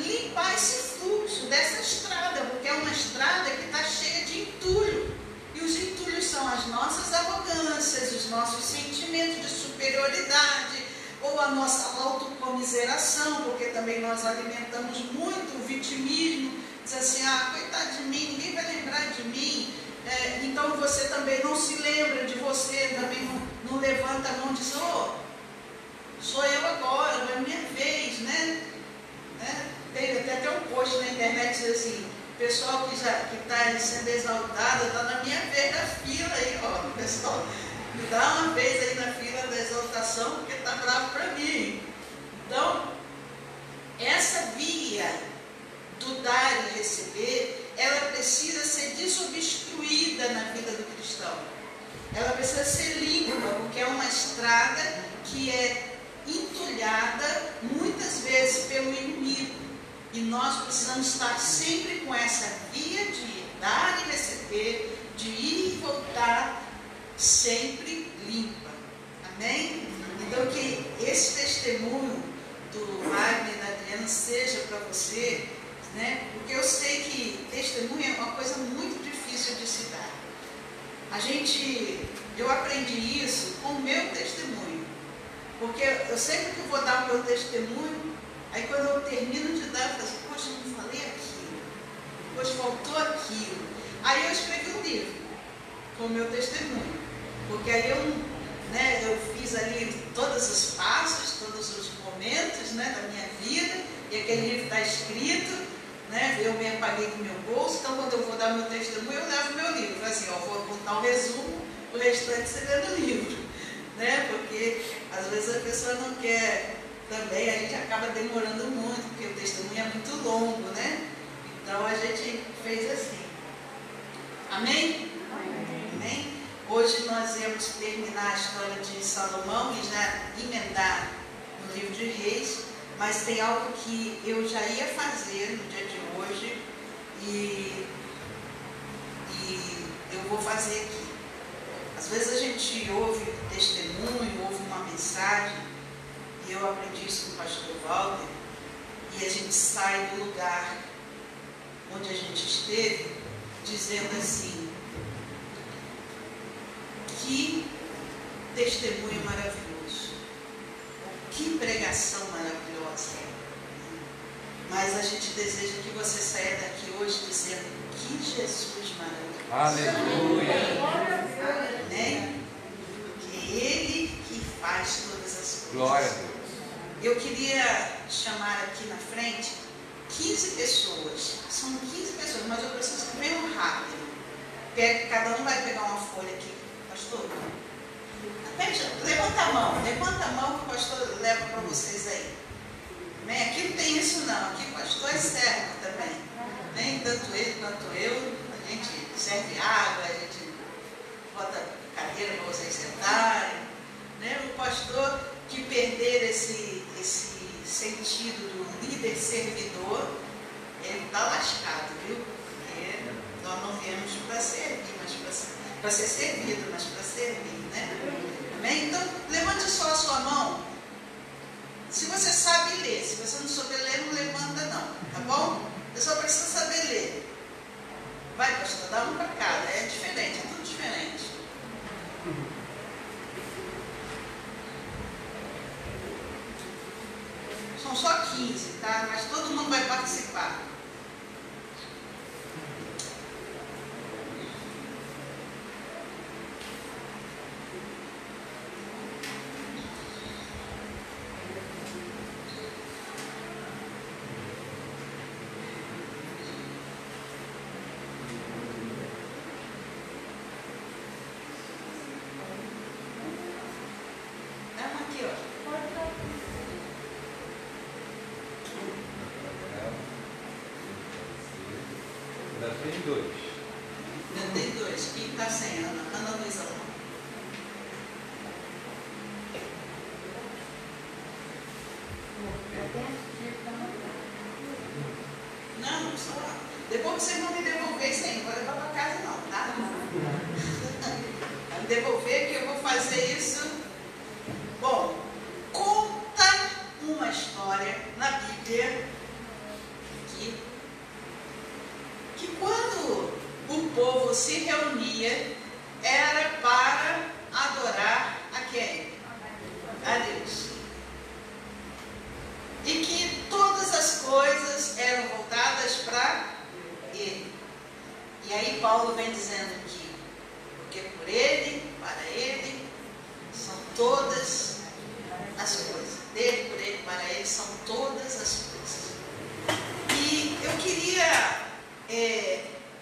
limpar esse fluxo dessa estrada, porque é uma estrada que está cheia de entulho. E os entulhos são as nossas arrogâncias, os nossos sentimentos de superioridade, ou a nossa autocomiseração, porque também nós alimentamos muito o vitimismo, diz assim, coitado de mim, ninguém vai lembrar de mim. Então você também não se lembra de você, também não levanta a mão e diz, sou eu agora, é a minha vez, né? Tem até um post na internet que diz assim, o pessoal que está sendo exaltado está na minha vez da fila aí, pessoal, me dá uma vez aí na fila da exaltação, porque está bravo para mim. Então, essa via do dar e receber, ela precisa ser desobstruída na vida do cristão. Ela precisa ser limpa, porque é uma estrada que é entulhada muitas vezes pelo inimigo. E nós precisamos estar sempre com essa via de dar e receber, de ir e voltar, sempre limpa. Amém? Então que esse testemunho do Wagner e da Adriana seja para você, né? Porque eu sei que testemunho é uma coisa muito difícil de se dar. Eu aprendi isso com o meu testemunho. Porque eu sempre que vou dar o meu testemunho, aí quando eu termino de dar, eu falo assim, poxa, eu não falei aquilo, poxa, faltou aquilo. Aí eu escrevi um livro com o meu testemunho, porque aí eu fiz ali todos os passos, todos os momentos, né, da minha vida, e aquele livro está escrito, né, eu me apaguei do meu bolso, então quando eu vou dar meu testemunho, eu levo meu livro. Eu falo assim, vou botar um resumo, o restante você lê no livro, né, porque às vezes a pessoa não quer também, a gente acaba demorando muito, porque o testemunho é muito longo, né? Então a gente fez assim. Amém? Amém? Hoje nós íamos terminar a história de Salomão e já emendar no livro de Reis, mas tem algo que eu já ia fazer no dia de hoje e eu vou fazer aqui. Às vezes a gente ouve testemunho, ouve uma mensagem, e eu aprendi isso com o pastor Walter, e a gente sai do lugar onde a gente esteve, dizendo assim, que testemunho maravilhoso, que pregação maravilhosa. Mas a gente deseja que você saia daqui hoje dizendo, que Jesus maravilhoso. Aleluia. Amém? Porque Ele que faz todas as coisas. Glória a Deus. Eu queria chamar aqui na frente 15 pessoas. São 15 pessoas, mas eu preciso que venham rápido. Cada um vai pegar uma folha aqui. Pastor, levanta a mão que o pastor leva para vocês aí. Amém? Aqui não tem isso não, aqui o pastor é servo também. Nem tanto ele quanto eu, a gente serve água, a gente bota cadeira para vocês sentarem. Né? O pastor que perder esse sentido do líder servidor, ele está lascado, viu? Porque nós não viemos para servir, mas para ser servido, mas para servir, né? Amém? Então, levante só a sua mão. Se você sabe ler, se você não souber ler, não levanta não, tá bom? Você só precisa saber ler. Vai, pastor, dá um para cada, é diferente, é tudo diferente. São só 15, tá? Mas todo mundo vai participar. Tem dois. Tem dois. Quem está sem Ana? Ana Luísa lá. Não, só. Depois vocês vão me devolver isso aí. Não vou levar para casa não, tá? Vai me devolver que eu vou fazer isso. Bom, E aí Paulo vem dizendo que, porque por ele, para ele, são todas as coisas. Dele, por ele, para ele, são todas as coisas. E eu queria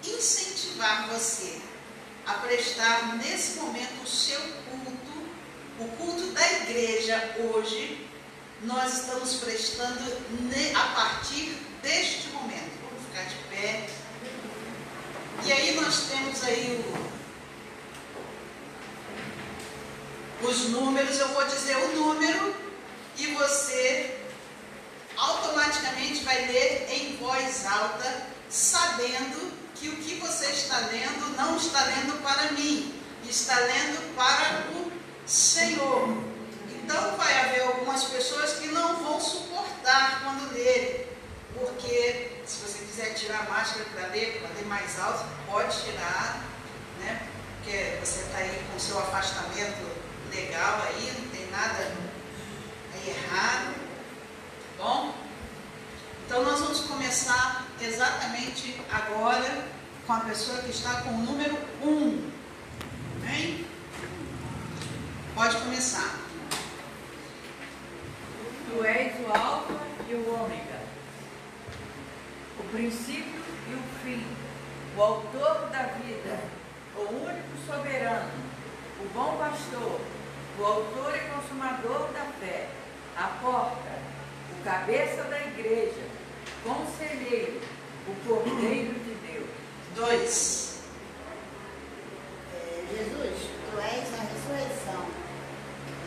incentivar você a prestar nesse momento o seu culto, o culto da igreja hoje. Nós estamos prestando a partir deste momento. Vamos ficar de pé. E aí nós temos aí os números. Eu vou dizer o número e você automaticamente vai ler em voz alta, sabendo que o que você está lendo não está lendo para mim, está lendo para o Senhor. Então vai haver algumas pessoas que não vão suportar quando lerem, porque se você quiser tirar a máscara para ler mais alto, pode tirar, né? Porque você está aí com o seu afastamento legal aí, não tem nada aí errado, tá bom? Então nós vamos começar exatamente agora com a pessoa que está com o número 1. Amém? Pode começar. Tu és o Alfa e o Ômega, o princípio e o fim, o autor da vida, o único soberano, o bom pastor, o autor e consumador da fé, a porta, o cabeça da igreja, conselheiro, o Cordeiro de Deus. 2. Jesus, tu és a ressurreição,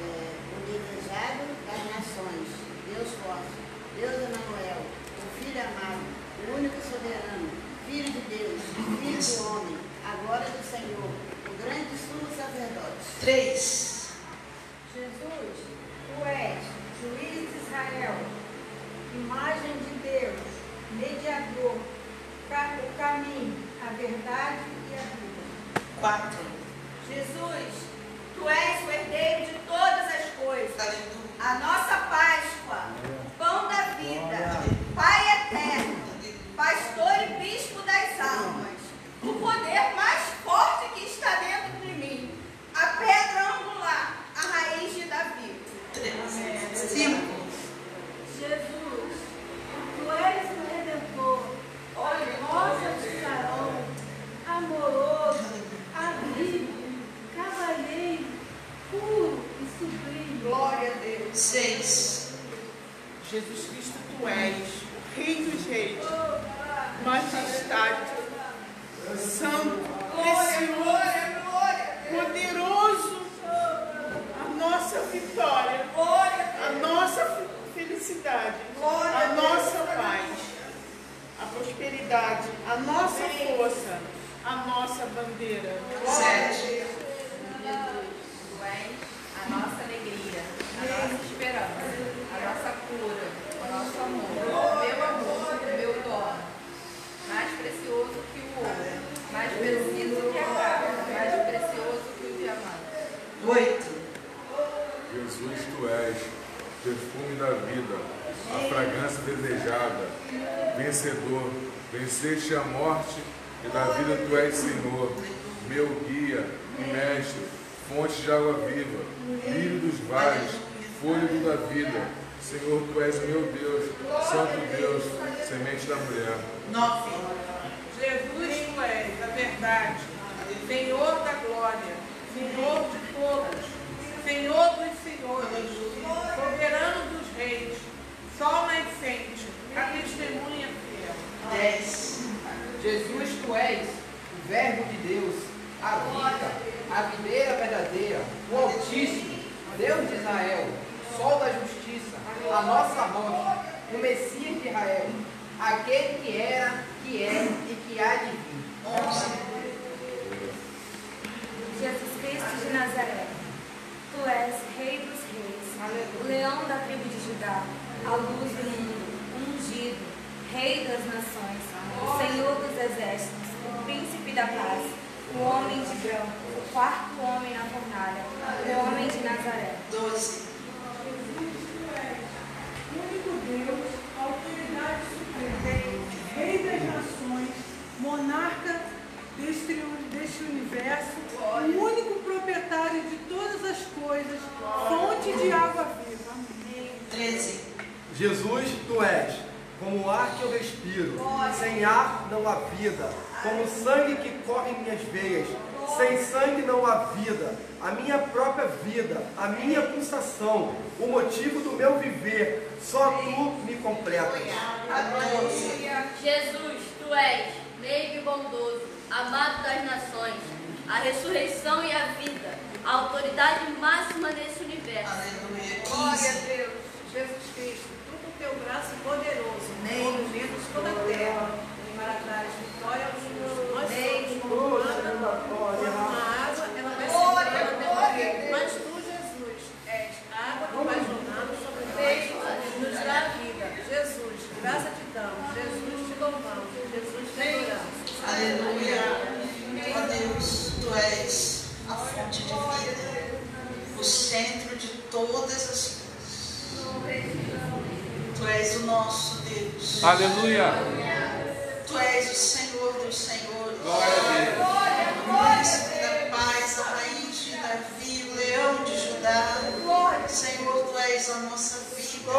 o desejado das nações, Deus forte, Deus Emanuel, o Filho amado, o único soberano, Filho de Deus, Filho do homem, a glória do Senhor, o grande sumo sacerdote. 3. Jesus, tu és juiz de Israel, imagem de Deus, mediador, o caminho, a verdade e a vida. 4. Jesus, tu és o herdeiro de todas as coisas, Aleluia. a nossa Páscoa, o pão da vida, Pai eterno, pastor e bispo das almas, o poder mais forte que está dentro de mim, a pedra angular, a raiz de Davi. 5. Jesus, tu és o Redentor, rosa de Sarão, amoroso, amigo, cavalheiro, puro e sublime. Glória a Deus. 6. Jesus Cristo, tu és o Rei dos Reis, majestade, santo, precioso, poderoso, a nossa vitória, a nossa felicidade, a nossa paz, a prosperidade, a nossa força, a nossa bandeira. 7. Tu és a nossa alegria, a nossa esperança, a nossa cura, o nosso amor, o meu dono, mais precioso que o ouro, mais preciso que a prata, mais precioso que o diamante. 8. Jesus, tu és perfume da vida, a fragrância desejada, vencedor, venceste a morte e da vida tu és Senhor, meu guia e mestre, fonte de água viva, lírio dos vales, fôlego da vida. Senhor, tu és meu Deus, Santo Deus, semente da mulher. 9. Jesus, tu és a verdade, Senhor da glória, Senhor de todos, Senhor dos senhores, soberano dos reis, sol nascente, a testemunha fiel. 10. Jesus, tu és o Verbo de Deus, a vida, a videira verdadeira, o Altíssimo, Deus de Israel, Sol da justiça, a nossa rocha, o Messias de Israel, aquele que era, que é e que há de vir. 11. Jesus Cristo de Nazaré, tu és Rei dos Reis, o leão da tribo de Judá, a luz do mundo, ungido, Rei das nações, o Senhor dos exércitos, o príncipe da paz, o homem de branco, o quarto homem na fornalha, o homem de Nazaré. 12. Único Deus, autoridade suprema, Rei das nações, monarca 13. Jesus, tu és como o ar que eu respiro. Sem ar não há vida. Como o sangue que corre em minhas veias. Sem sangue não há vida. A minha própria vida, a minha pulsação, o motivo do meu viver. Só tu me completas. Jesus, tu és meio e bondoso, amado das nações, a ressurreição e a vida, a autoridade máxima nesse universo. Aleluia. Glória a Deus. Jesus Cristo, tu com teu braço poderoso, movimentos toda a terra, para dar vitória aos justos. Nós somos como a água, ela vai ser até morrer. Mas tu, Jesus, és água que vai jorrando sobre nós, nos dá vida. Jesus, graça te damos. Jesus, te louvamos. Jesus, te adoramos. Aleluia. Ó Deus, tu és a fonte de vida, o centro de todas as coisas. Tu és o nosso Deus. Aleluia. Tu és o Senhor dos Senhores. Glória a Deus. O príncipe da paz, a raiz de Davi, o leão de Judá. Senhor, tu és a nossa vida.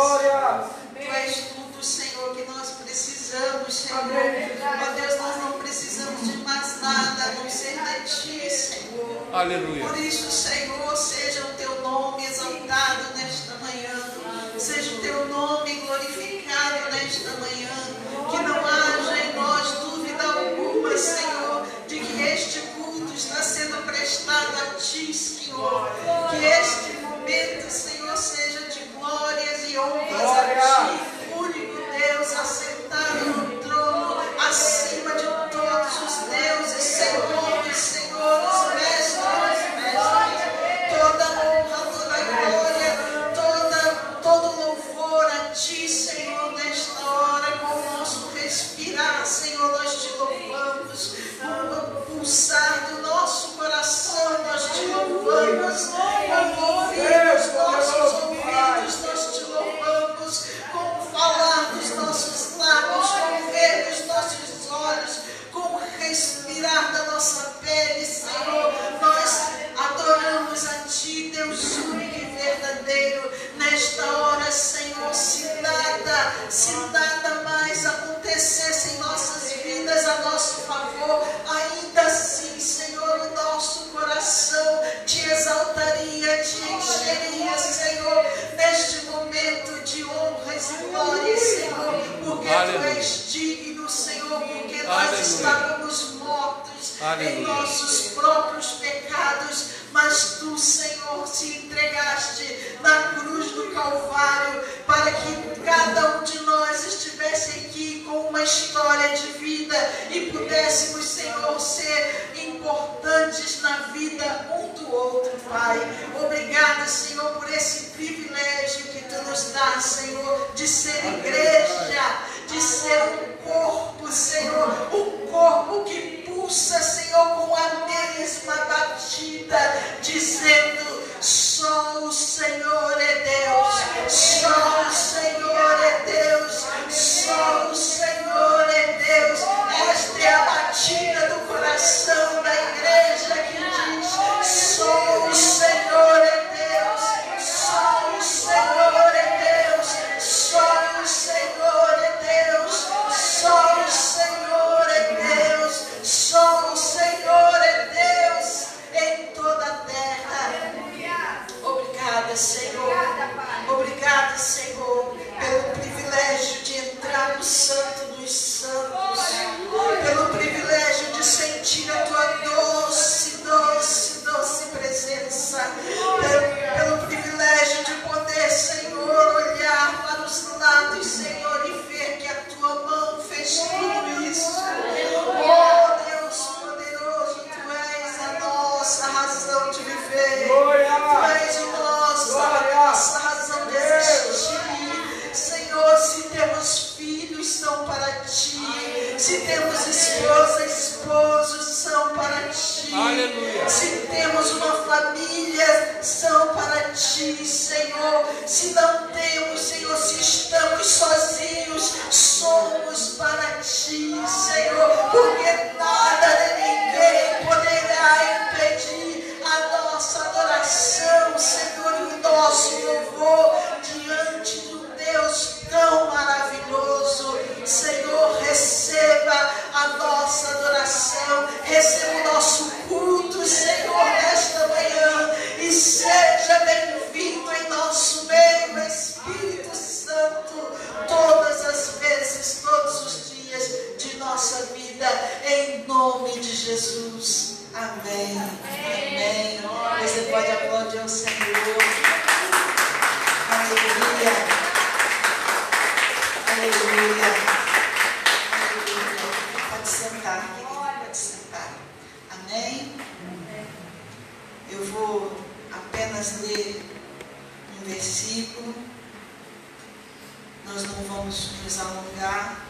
Tu és tudo, Senhor, que nós precisamos, Senhor. Ó Deus, nós não precisamos de mais nada a não ser de ti, Senhor. Aleluia. Por isso, Senhor, seja o teu nome exaltado nesta manhã. Seja o teu nome glorificado nesta manhã. Que não haja em nós dúvida alguma, Senhor, de que este culto está sendo prestado a ti, Senhor. Que este momento, Senhor, seja de glórias e honras a ti, único Deus, assentado no trono, acima de todos os deuses, senhores, senhores, mestres, mestres. Toda honra, toda glória, todo louvor a ti, Senhor, nesta hora, com o nosso respirar, Senhor, nós te louvamos, com o pulsar do nosso coração, nós te louvamos, com o ouvir dos nossos ouvidos, nós te louvamos, com o falar dos nossos lábios, com o ver dos nossos olhos, com o respirar da nossa pele, Senhor, nós adoramos a ti, Deus único e verdadeiro, nesta hora, Senhor, se nada mais acontecesse em nossas vidas a nosso favor, ainda assim, Senhor, o nosso coração te exaltaria, te encheria, Senhor, neste momento de honras e glórias, Senhor, porque tu és digno, Senhor, porque nós estávamos mortos em nossos próprios pecados, mas tu, Senhor, te entregaste na cruz do Calvário para que cada um de nós estivesse aqui com uma história de vida e pudéssemos, Senhor, ser importantes na vida um do outro, Pai. Obrigada, Senhor, por esse privilégio que tu nos dá, Senhor, de ser igreja, de ser um corpo, Senhor, um corpo que pulsa, Senhor, com a mesma batida, dizendo: só o Senhor é Deus, só o Senhor é Deus, só o Senhor é Deus. Esta é a batida do coração da igreja que diz: só o Senhor é Deus, só o Senhor é Deus, só o Senhor é Deus, nós não vamos nos alongar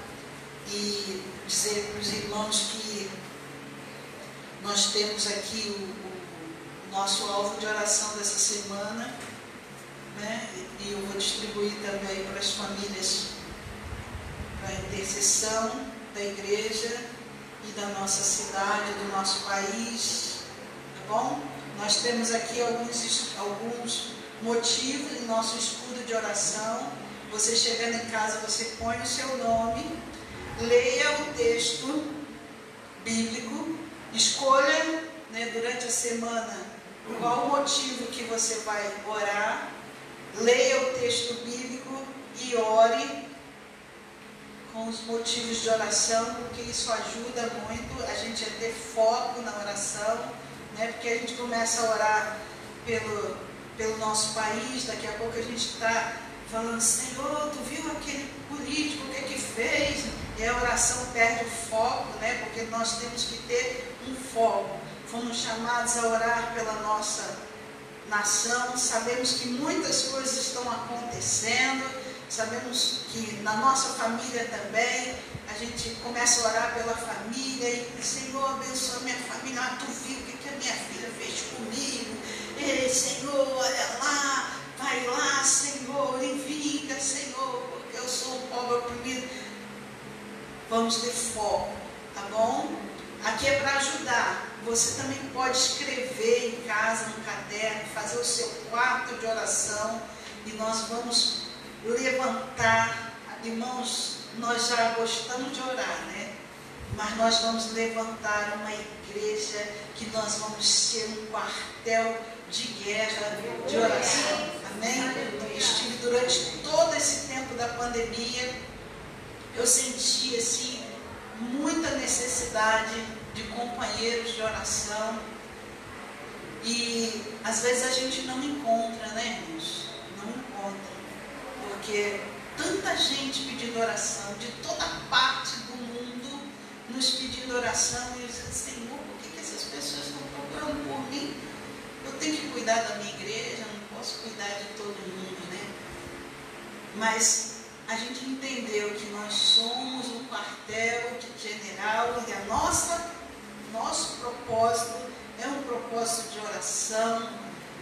e dizer para os irmãos que nós temos aqui o nosso alvo de oração dessa semana, né? E eu vou distribuir também para as famílias, para a intercessão da igreja e da nossa cidade, do nosso país, tá bom? Nós temos aqui alguns motivos em nosso estudo de oração. Você chegando em casa, você põe o seu nome, leia o texto bíblico, escolha, né, durante a semana qual o motivo que você vai orar, leia o texto bíblico e ore com os motivos de oração, porque isso ajuda muito a gente a ter foco na oração, né? Porque a gente começa a orar pelo nosso país, daqui a pouco a gente está falando, Senhor, tu viu aquele político, o que fez? E a oração perde o foco, né? Porque nós temos que ter um foco. Fomos chamados a orar pela nossa nação, sabemos que muitas coisas estão acontecendo, sabemos que na nossa família também, a gente começa a orar pela família e, Senhor, abençoa minha família. Ah, tu viu o que a minha filha fez comigo? Ei, Senhor, olha lá, vai lá, Senhor, e vinga, Senhor, porque eu sou um pobre oprimido. Vamos ter foco, tá bom? Aqui é para ajudar. Você também pode escrever em casa, no caderno, fazer o seu quarto de oração e nós vamos levantar. Irmãos, nós já gostamos de orar, né? Mas nós vamos levantar uma igreja que nós vamos ser um quartel de guerra, de oração. Amém? Eu estive durante todo esse tempo da pandemia, eu senti assim muita necessidade de companheiros de oração e às vezes a gente não encontra, né, irmãos? Não encontra, porque tanta gente pedindo oração, de toda parte do mundo nos pedindo oração, e eu disse, Senhor, por que essas pessoas estão procurando por mim? Eu tenho que cuidar da minha igreja, não posso cuidar de todo mundo, né? Mas a gente entendeu que nós somos um quartel general e nosso propósito é um propósito de oração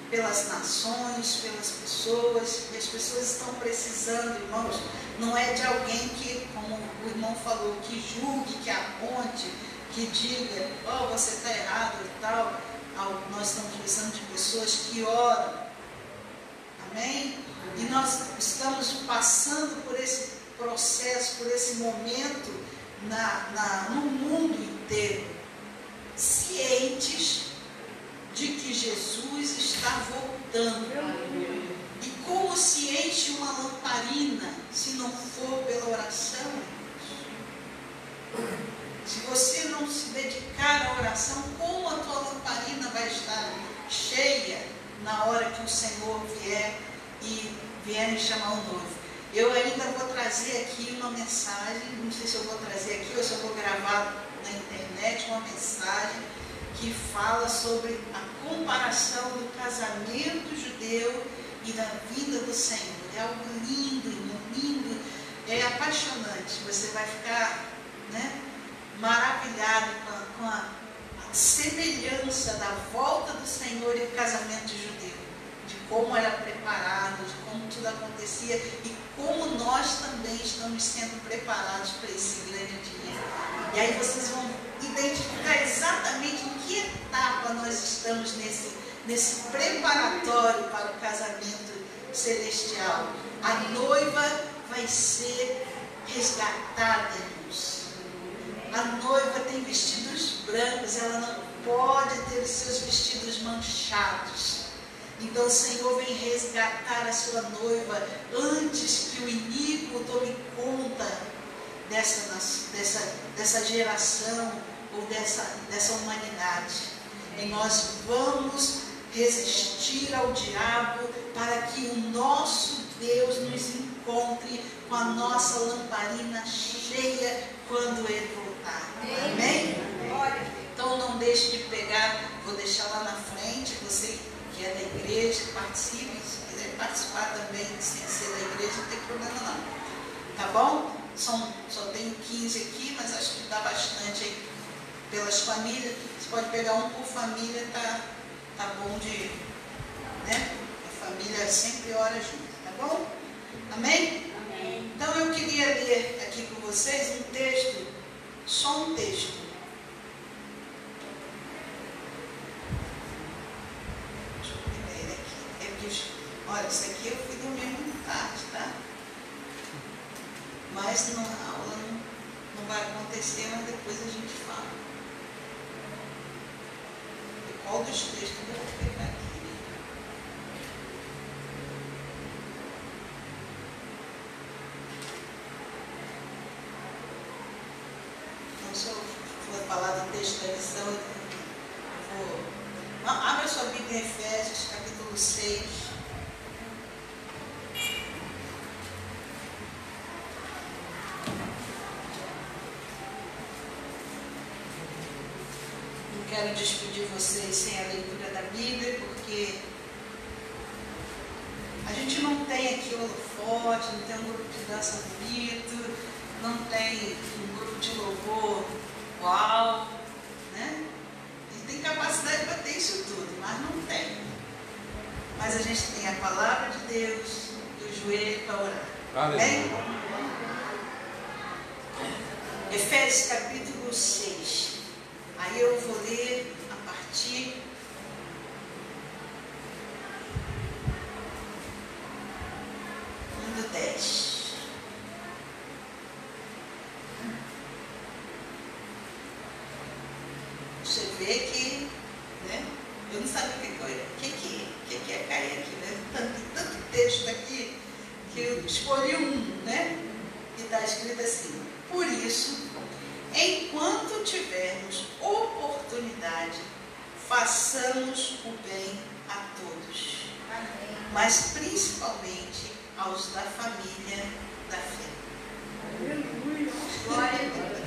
pelas nações, pelas pessoas, e as pessoas estão precisando, irmãos, não é de alguém que, como o irmão falou, que julgue, que aponte, que diga, oh, você está errado e tal. Nós estamos precisando de pessoas que oram, amém? E nós estamos passando por esse processo, por esse momento no mundo inteiro, cientes de que Jesus está voltando. E como se enche uma lamparina se não for pela oração? Se você não se dedicar à oração, como a tua lamparina vai estar cheia na hora que o Senhor vier e vier me chamar um noivo? Eu ainda vou trazer aqui uma mensagem, não sei se eu vou trazer aqui ou se eu vou gravar na internet uma mensagem que fala sobre a comparação do casamento judeu e da vinda do Senhor. É algo lindo, irmão, lindo, é apaixonante. Você vai ficar, né, maravilhado com a semelhança da volta do Senhor e o casamento judeu, de como era preparado, de como tudo acontecia e como nós também estamos sendo preparados para esse grande dia. E aí vocês vão identificar exatamente em que etapa nós estamos nesse preparatório para o casamento celestial. A noiva vai ser resgatada, irmãos. A noiva tem vestidos brancos, ela não pode ter os seus vestidos manchados. Então o Senhor vem resgatar a sua noiva antes que o iníquo tome conta dessa geração ou dessa humanidade. E nós vamos resistir ao diabo para que o nosso Deus nos encontre com a nossa lamparina cheia quando Ele voltar. Amém? Então não deixe de pegar, vou deixar lá na frente, você que é da igreja, participe, se quiser participar também sem ser da igreja, não tem problema não. Tá bom? Só tenho 15 aqui, mas acho que dá bastante aí pelas famílias. Você pode pegar um por família, tá bom de, né? A família sempre ora junto, tá bom? Amém? Amém. Então eu queria ler aqui com vocês um texto, só um texto. Deixa eu pegar ele aqui. É porque, olha, isso aqui eu fui dormir muito tarde, tá? Mas na aula não vai acontecer, mas depois a gente fala. E qual dos textos eu vou pegar aqui? Então, se eu for falar do texto da lição, eu vou... Abra sua Bíblia em Efésios, capítulo 6. Quero despedir vocês sem a leitura da Bíblia, porque a gente não tem aqui holofote, não tem um grupo de dança bonito, não tem um grupo de louvor uau, né? A gente tem capacidade para ter isso tudo, mas não tem. Mas a gente tem a palavra de Deus e o joelho para orar. Amém? Efésios capítulo 6. Aí eu vou ler a partir do 10. Você vê que, né, eu não sabia o que é cair aqui, né? Tanto texto aqui que eu escolhi um, né? Que está escrito assim: por isso, enquanto tivermos oportunidade, façamos o bem a todos, mas principalmente aos da família da fé. Aleluia! Glória a Deus!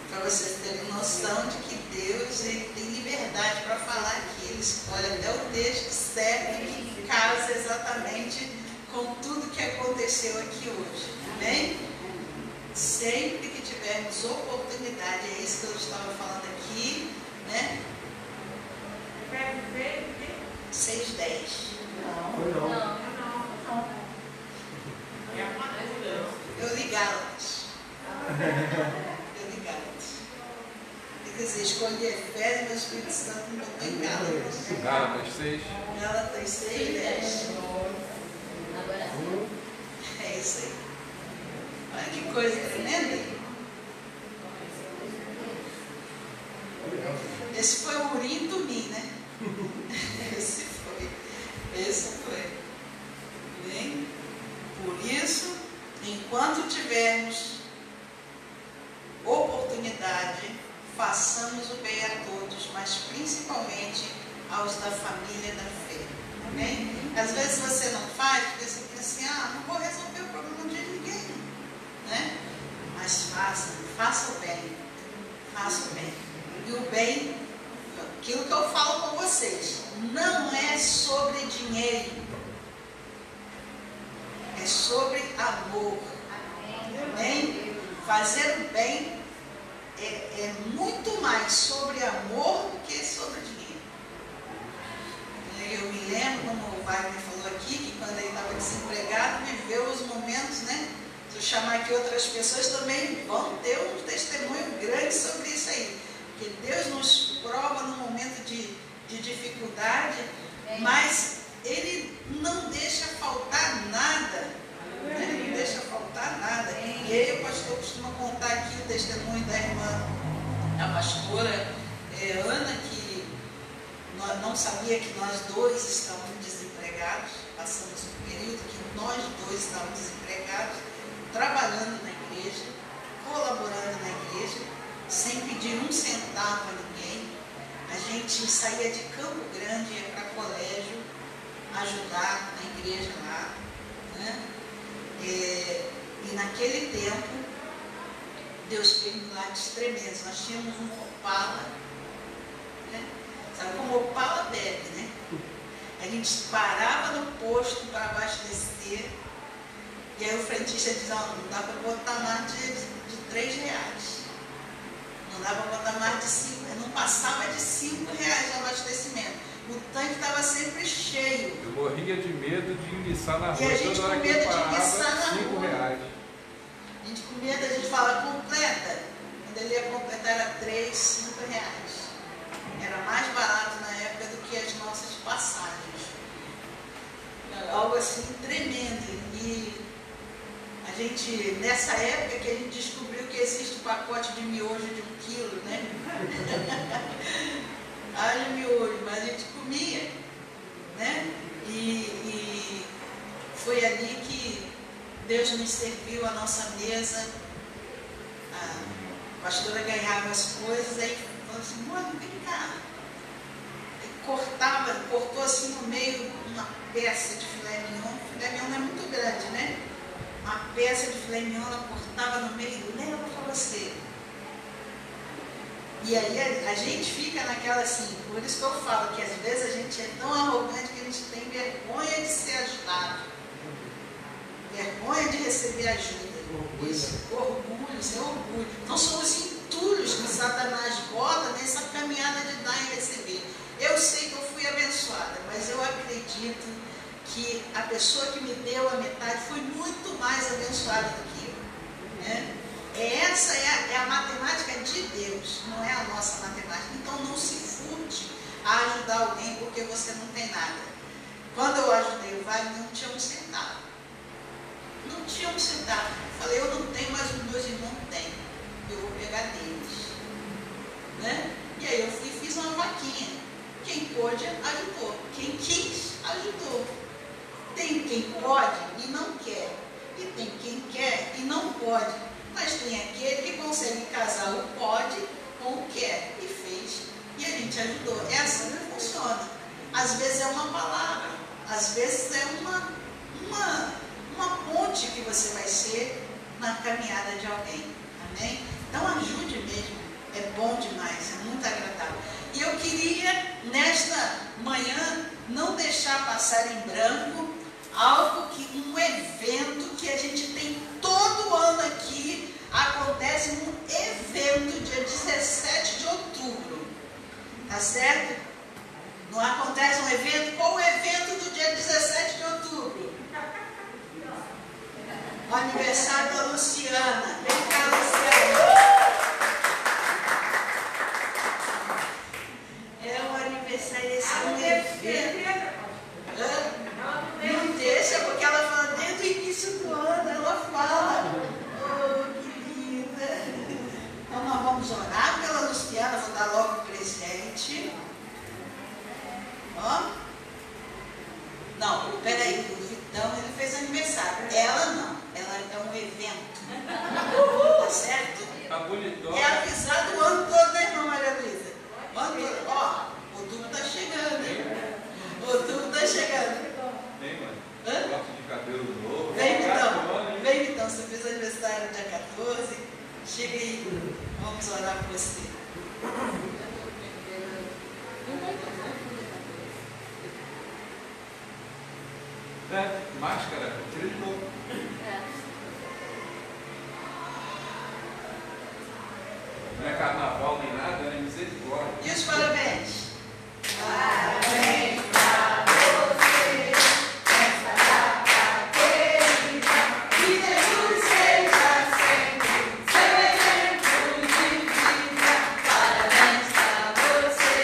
Para vocês terem noção de que Deus ele tem liberdade para falar aqui. Ele escolhe até o texto certo que casa exatamente com tudo que aconteceu aqui hoje. Amém? Sempre que tivermos oportunidade, é isso que eu estava falando aqui, né? 6:10. Não. Eu li Gálatas. Quer dizer, escolhi Efésios, mas o Espírito Santo me botou em Gálatas. Gálatas 6. Gálatas 6:10. Agora sim. É isso aí. Olha que coisa tremenda. Esse foi o Urim e Tumim, né? Esse foi. Bem, por isso, enquanto tivermos oportunidade, façamos o bem a todos, mas principalmente aos da família da fé. Amém? Às vezes você não faz, porque você pensa assim, não vou resolver o problema de ninguém, né? Mas faça o bem, faça o bem. E o bem, aquilo que eu falo com vocês, não é sobre dinheiro, é sobre amor. Amém? Fazer o bem é muito mais sobre amor do que sobre dinheiro. Eu me lembro, como o Wagner falou aqui, que quando ele estava desempregado, viveu os momentos, né? Se eu chamar aqui outras pessoas também vão ter um testemunho grande sobre isso aí. Porque Deus nos prova no momento de dificuldade, mas Ele não deixa faltar nada. Né? Não deixa faltar nada. E aí o pastor costuma contar aqui o testemunho da irmã, a pastora Ana, que não sabia que nós dois estávamos desempregados. Passamos um período que nós dois estávamos desempregados, trabalhando na igreja, colaborando na igreja, sem pedir um centavo a ninguém. A gente saía de Campo Grande, ia para colégio, ajudar na igreja lá, né? E naquele tempo, Deus fez milagres tremendos. Nós tínhamos um Opala, né? Sabe como Opala bebe, né? A gente parava no posto para abastecer, e aí o frentista dizia, não dá para botar mais de 3 reais. Não dá para botar mais de 5 reais. Não passava de 5 reais de abastecimento. O tanque estava sempre cheio. Eu morria de medo de enguiçar na rua. E a gente com medo de enguiçar na R$5. rua. A gente com medo, a gente fala completa. Quando ele ia completar era 3, 5 reais. Era mais barato na época do que as nossas passagens. Algo assim tremendo. E a gente, nessa época que a gente descobriu que existe um pacote de miojo de 1 quilo, né? Haja miojo, mas a gente comia, né? E foi ali que Deus nos serviu a nossa mesa. A pastora ganhava as coisas, aí falou assim, mano, vem cá. Cortou assim no meio uma peça de filé mignon. Filé mignon não é muito grande, né? Uma peça de filé mignon, ela cortava no meio, leva para você. E aí a gente fica naquela assim, por isso que eu falo que às vezes a gente é tão arrogante que a gente tem vergonha de ser ajudado. Vergonha de receber ajuda. Isso, orgulho, seu orgulho. Não são os entulhos que Satanás bota nessa caminhada de dar e receber. Eu sei que eu fui abençoada, mas eu acredito que a pessoa que me deu a metade foi muito mais abençoada do que eu. Né? Essa é a matemática de Deus, não é a nossa matemática. Então não se furte a ajudar alguém porque você não tem nada. Quando eu ajudei o Wagner, não tinha um centavo. Não tinha um centavo. Falei, eu não tenho, mas os meus irmãos têm. Eu vou pegar deles. Né? E aí eu fui e fiz uma vaquinha. Quem pôde, ajudou. Quem quis, ajudou. Tem quem pode e não quer. E tem quem quer e não pode. Mas tem aquele que consegue casar o pode com o quer. E fez. E a gente ajudou. Essa não funciona. Às vezes é uma palavra. Às vezes é uma ponte que você vai ser na caminhada de alguém. Amém? Então ajude mesmo. É bom demais. É muito agradável. E eu queria, nesta manhã, não deixar passar em branco um evento que a gente tem todo ano aqui. Acontece um evento dia 17 de outubro. Tá certo? Não acontece um evento? Qual o evento do dia 17 de outubro? O aniversário da Luciana. Vem cá, Luciana. É o aniversário desse evento. Não deixa, porque ela fala desde o início do ano, ela fala. Oh, que linda. Então nós vamos orar pela Luciana, vou dar logo o presente. Ó. Não, peraí, o Vitão, ele fez aniversário. Ela não, ela é um evento. Tá certo? Tá bonitão. É avisado o ano todo, né, irmã Maria Luísa? O ano todo. Ó, outubro tá chegando, hein? Outubro tá chegando. Vem, mãe. Hã? Corte de cabelo novo. Vem, Vitão. Vem, Vitão. Você fez aniversário dia 14. Chega aí. Vamos orar por você. Máscara, tira de novo. Não é carnaval nem nada, é misericórdia. E os parabéns? Parabéns pra você, nessa data querida, que Jesus seja sempre seu exemplo de vida. Parabéns pra você,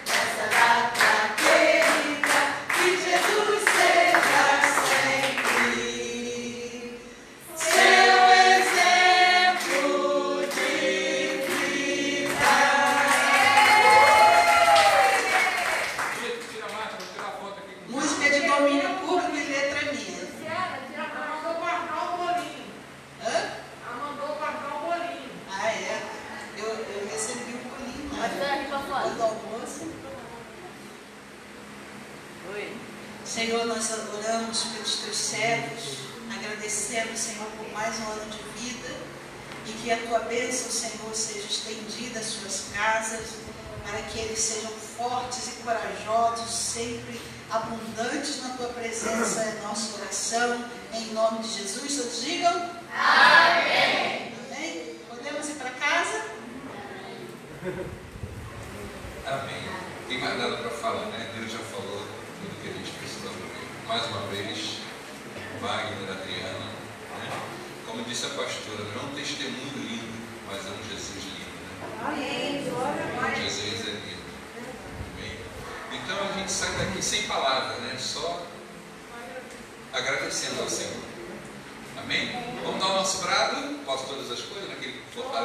nessa data querida, que Jesus seja sempre seu exemplo de vida. Tira a máscara, vou tirar a foto aqui. Música de domínio público e letra minha. Ela mandou guardar o bolinho. Hã? Ela mandou guardar o bolinho. Ah, é? Eu recebi um bolinho lá. Pode dar aqui pra fora. Do almoço. Oi. Senhor, nós oramos pelos teus servos, agradecendo, Senhor, por mais um ano de vida e que a tua bênção, Senhor, seja estendida às suas casas, para que eles sejam fortes e corajosos, sempre abundantes na tua presença, é nossa oração, em nome de Jesus. Todos digam amém. Amém. Podemos ir para casa? Amém. Tem mais nada para falar, né? Deus já falou tudo que a gente precisa ouvir. Mais uma vez, Wagner, Adriana, né? Como disse a pastora, não é um testemunho lindo, mas é um Jesus lindo, né? Amém. Jesus é lindo. Amém. Então a gente sai daqui sem palavras, né? Só agradecendo ao Senhor. Amém? Vamos dar o nosso brado, posso todas as coisas, naquele fortaleza.